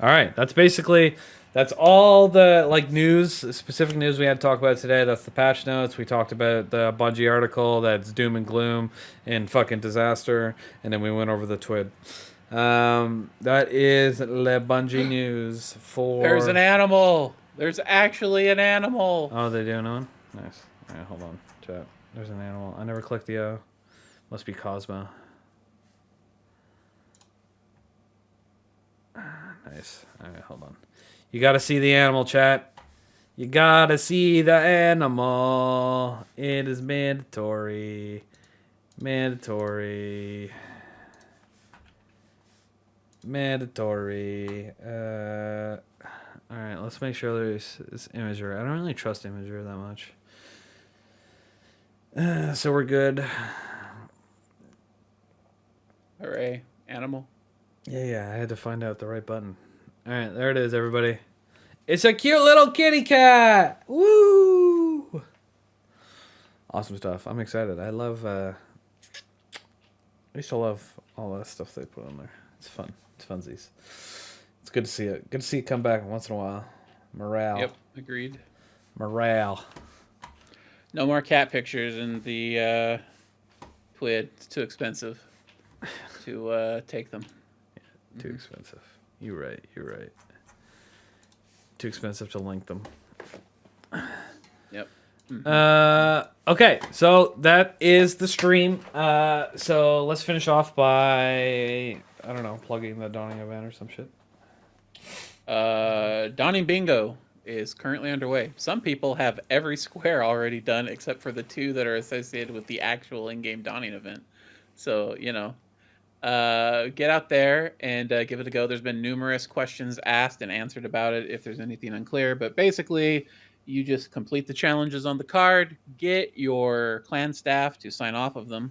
All right, that's all the news, specific news we had to talk about today. That's the patch notes. We talked about the Bungie article that's doom and gloom and fucking disaster, and then we went over the TWID. That is Le Bungie news for... There's an animal. There's actually an animal. Oh, they do know one? Nice. All right, hold on. Chat. There's an animal. I never clicked the O. Must be Cosmo. Nice. All right, hold on. You gotta see the animal, chat. You gotta see the animal. It is mandatory. Mandatory. Mandatory. Alright, let's make sure there's this imager. I don't really trust imager that much. So we're good. Hooray. Animal. Yeah, I had to find out the right button. Alright, there it is, everybody. It's a cute little kitty cat! Woo! Awesome stuff. I'm excited. I used to love all that stuff they put on there. It's fun. It's funsies. It's good to see it. Good to see it come back once in a while. Morale. Yep, agreed. Morale. No more cat pictures in the Twid. It's too expensive to take them. Too expensive. You're right. Too expensive to link them. Yep. Okay, so that is the stream. So let's finish off by, I don't know, plugging the Dawning event or some shit. Dawning Bingo is currently underway. Some people have every square already done except for the 2 that are associated with the actual in-game Dawning event. So, get out there and give it a go. There's been numerous questions asked and answered about it if there's anything unclear. But basically, you just complete the challenges on the card, get your clan staff to sign off of them,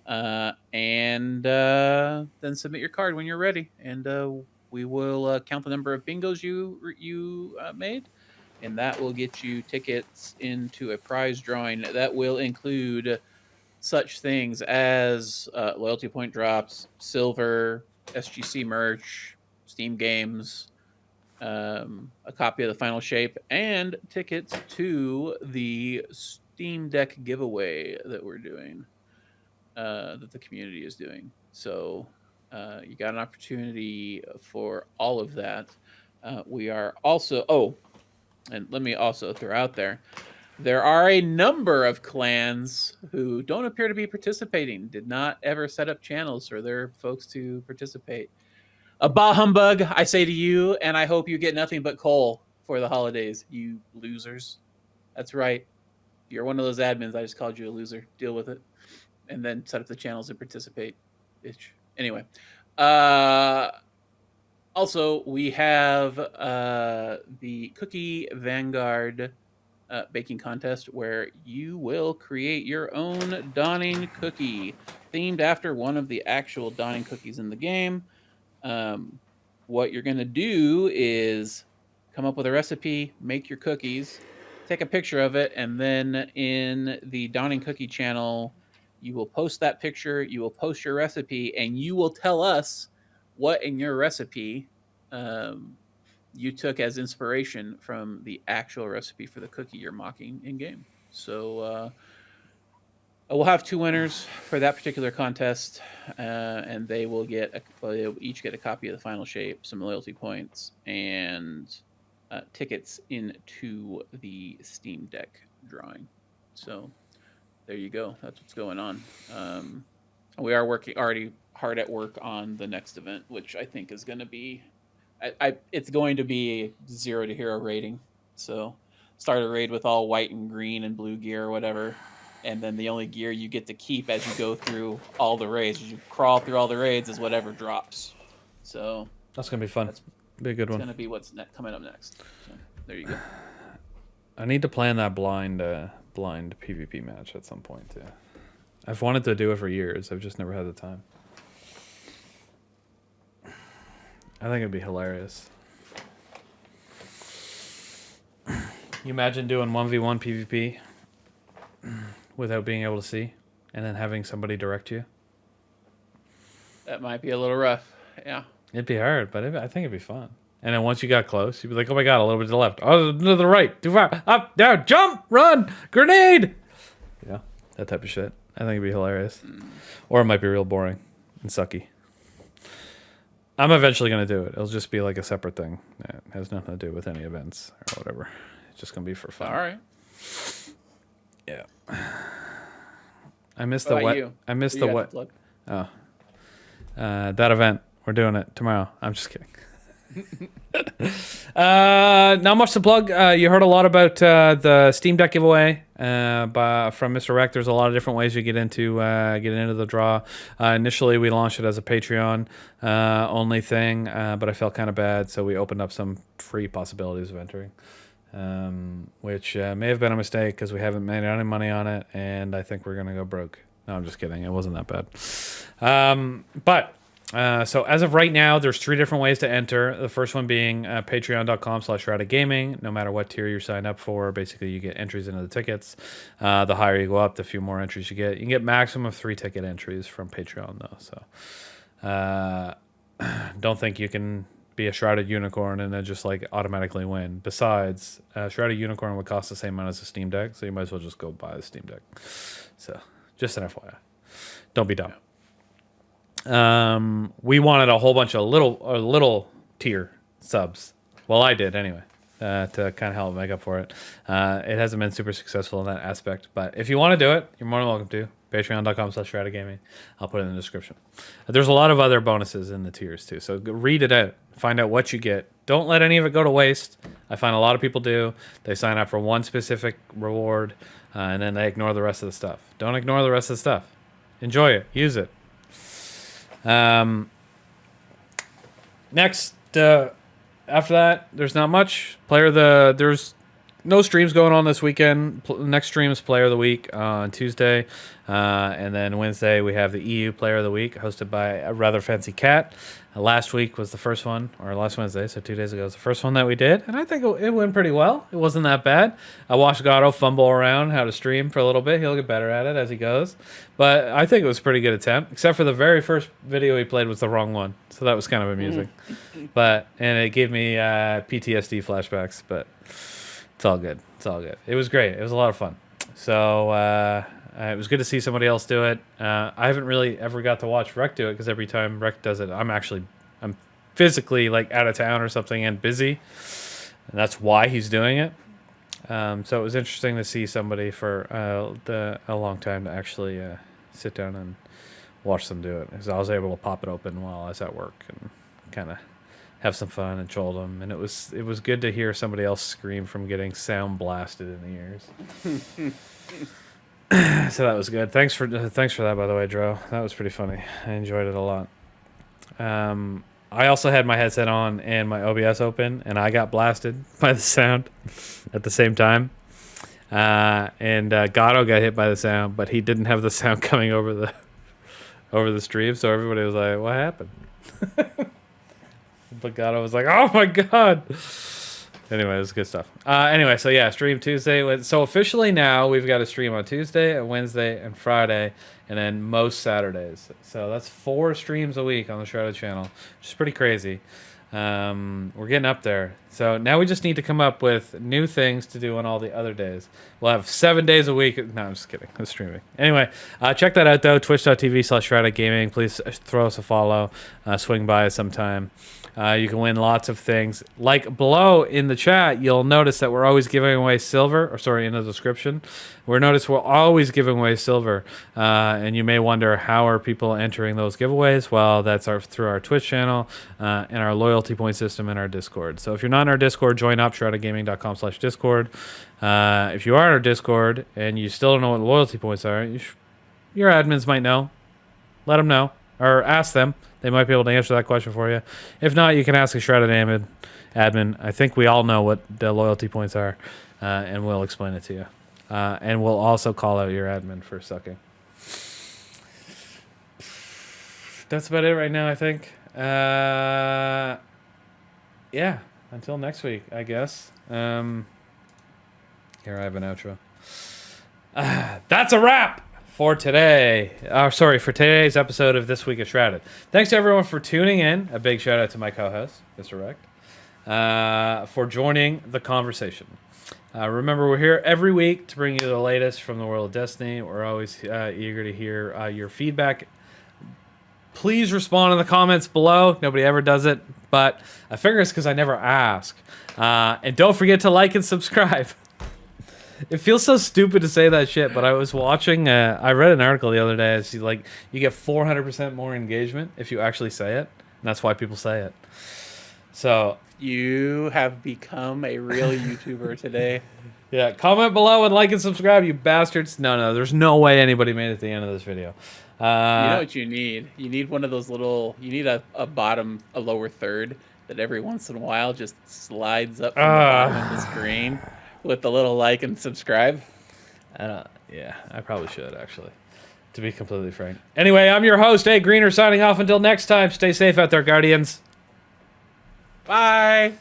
and then submit your card when you're ready. And we will count the number of bingos you made, and that will get you tickets into a prize drawing that will include such things as loyalty point drops, silver, SGC merch, Steam games, a copy of the final shape, and tickets to the Steam Deck giveaway that we're doing, that the community is doing. So you got an opportunity for all of that. We are also, and let me also throw out there are a number of clans who don't appear to be participating, did not ever set up channels for their folks to participate. A bah humbug, I say to you, and I hope you get nothing but coal for the holidays, you losers. That's right. You're one of those admins. I just called you a loser. Deal with it. And then set up the channels and participate. Bitch. Anyway. Also, we have the Cookie Vanguard baking contest where you will create your own Dawning cookie themed after one of the actual Dawning cookies in the game. What you're going to do is come up with a recipe, make your cookies, take a picture of it, and then in the Dawning Cookie channel, you will post that picture, you will post your recipe, and you will tell us what in your recipe you took as inspiration from the actual recipe for the cookie you're mocking in game. So we'll have 2 winners for that particular contest, and they will they'll each get a copy of the final shape, some loyalty points, and tickets into the Steam Deck drawing. So there you go. That's what's going on. We are already hard at work on the next event, which I think is going to be. It's going to be 0 to hero rating. So start a raid with all white and green and blue gear or whatever. And then the only gear you get to keep as you go through all the raids, as you crawl through all the raids, is whatever drops. So that's going to be fun. Be a good one. It's going to be what's coming up next. So there you go. I need to plan that blind PvP match at some point too. I've wanted to do it for years. I've just never had the time. I think it'd be hilarious. You imagine doing 1v1 PvP without being able to see, and then having somebody direct you? That might be a little rough. Yeah. It'd be hard, but I think it'd be fun. And then once you got close, you'd be like, oh my god, a little bit to the left. Oh, to the right. Too far. Up, down, jump, run, grenade! Yeah, that type of shit. I think it'd be hilarious. Or it might be real boring and sucky. I'm eventually going to do it. It'll just be like a separate thing. It has nothing to do with any events or whatever. It's just going to be for fun. All right. Yeah. I missed the what? I missed the what? Oh. That event. We're doing it tomorrow. I'm just kidding. Not much to plug. You heard a lot about the Steam Deck giveaway from Mr. Rec. There's a lot of different ways you get into the draw. Initially, we launched it as a Patreon only thing, but I felt kind of bad, so we opened up some free possibilities of entering, which may have been a mistake because we haven't made any money on it, and I think we're gonna go broke. No, I'm just kidding. It wasn't that bad, but. So as of right now, there's 3 different ways to enter. The first one being patreon.com/Shrouded Gaming. No matter what tier you sign up for, basically you get entries into the tickets. The higher you go up, the few more entries you get. You can get maximum of 3 ticket entries from Patreon, though. So don't think you can be a Shrouded Unicorn and then just like automatically win. Besides, Shrouded Unicorn would cost the same amount as a Steam Deck, so you might as well just go buy the Steam Deck. So, just an FYI. Don't be dumb. We wanted a whole bunch of little tier subs. Well, I did anyway, to kind of help make up for it. It hasn't been super successful in that aspect, but if you want to do it, you're more than welcome to. Patreon.com/ShroudedGaming. I'll put it in the description. There's a lot of other bonuses in the tiers too, so read it out. Find out what you get. Don't let any of it go to waste. I find a lot of people do. They sign up for one specific reward, and then they ignore the rest of the stuff. Don't ignore the rest of the stuff. Enjoy it. Use it. Next, after that, there's not much. There's no streams going on this weekend. Next stream is Player of the Week on Tuesday. And then Wednesday, we have the EU Player of the Week, hosted by a rather fancy cat. Last week was the first one, or last Wednesday, so 2 days ago, was the first one that we did. And I think it went pretty well. It wasn't that bad. I watched Gatto fumble around how to stream for a little bit. He'll get better at it as he goes. But I think it was a pretty good attempt, except for the very first video he played was the wrong one. So that was kind of amusing. And it gave me PTSD flashbacks, but it's all good. It's all good. It was great. It was a lot of fun. So it was good to see somebody else do it. I haven't really ever got to watch Rec do it because every time Rec does it, I'm physically like out of town or something and busy, and that's why he's doing it. So it was interesting to see somebody for a long time to actually sit down and watch them do it, because I was able to pop it open while I was at work and kind of have some fun and troll them. And it was good to hear somebody else scream from getting sound blasted in the ears. So that was good. Thanks for that, by the way, Dro. That was pretty funny. I enjoyed it a lot. I also had my headset on and my OBS open, and I got blasted by the sound at the same time. And Gatto got hit by the sound, but he didn't have the sound coming over the stream, so everybody was like, "What happened?" But Gatto was like, "Oh my god!" Anyway, it was good stuff. Anyway, so yeah, stream Tuesday. So officially now we've got a stream on Tuesday, and Wednesday, and Friday, and then most Saturdays. So that's 4 streams a week on the Shrouded channel, which is pretty crazy. We're getting up there. So now we just need to come up with new things to do on all the other days. We'll have 7 days a week. No, I'm just kidding. I'm streaming. Anyway, check that out, though. Twitch.tv/ShroudedGaming. Please throw us a follow. Swing by us sometime. You can win lots of things. Like below in the chat, you'll notice that we're always giving away silver. In the description. We're always giving away silver. And you may wonder, how are people entering those giveaways? Well, that's through our Twitch channel and our loyalty point system and our Discord. So if you're not in our Discord, join up, shroudedgaming.com/Discord. If you are in our Discord and you still don't know what loyalty points are, your admins might know. Let them know. Or ask them. They might be able to answer that question for you. If not, you can ask a Shrouded admin. I think we all know what the loyalty points are, and we'll explain it to you. And we'll also call out your admin for sucking. That's about it right now, I think. Yeah, until next week, I guess. Here, I have an outro. That's a wrap! For today, for today's episode of This Week of Shrouded. Thanks to everyone for tuning in. A big shout out to my co-host, Mr. Rect, for joining the conversation. Remember, we're here every week to bring you the latest from the world of Destiny. We're always eager to hear your feedback. Please respond in the comments below. Nobody ever does it, but I figure it's because I never ask. And don't forget to like and subscribe. It feels so stupid to say that shit, but I was watching. I read an article the other day. It's like you get 400% more engagement if you actually say it, and that's why people say it. So you have become a real YouTuber today. Yeah, comment below and like and subscribe, you bastards. No, there's no way anybody made it to the end of this video. You know what you need? You need one of those little. You need a lower third that every once in a while just slides up from the bottom of the screen. With the little like and subscribe. Yeah, I probably should, actually, to be completely frank. Anyway, I'm your host, A Greener, signing off until next time. Stay safe out there, Guardians. Bye.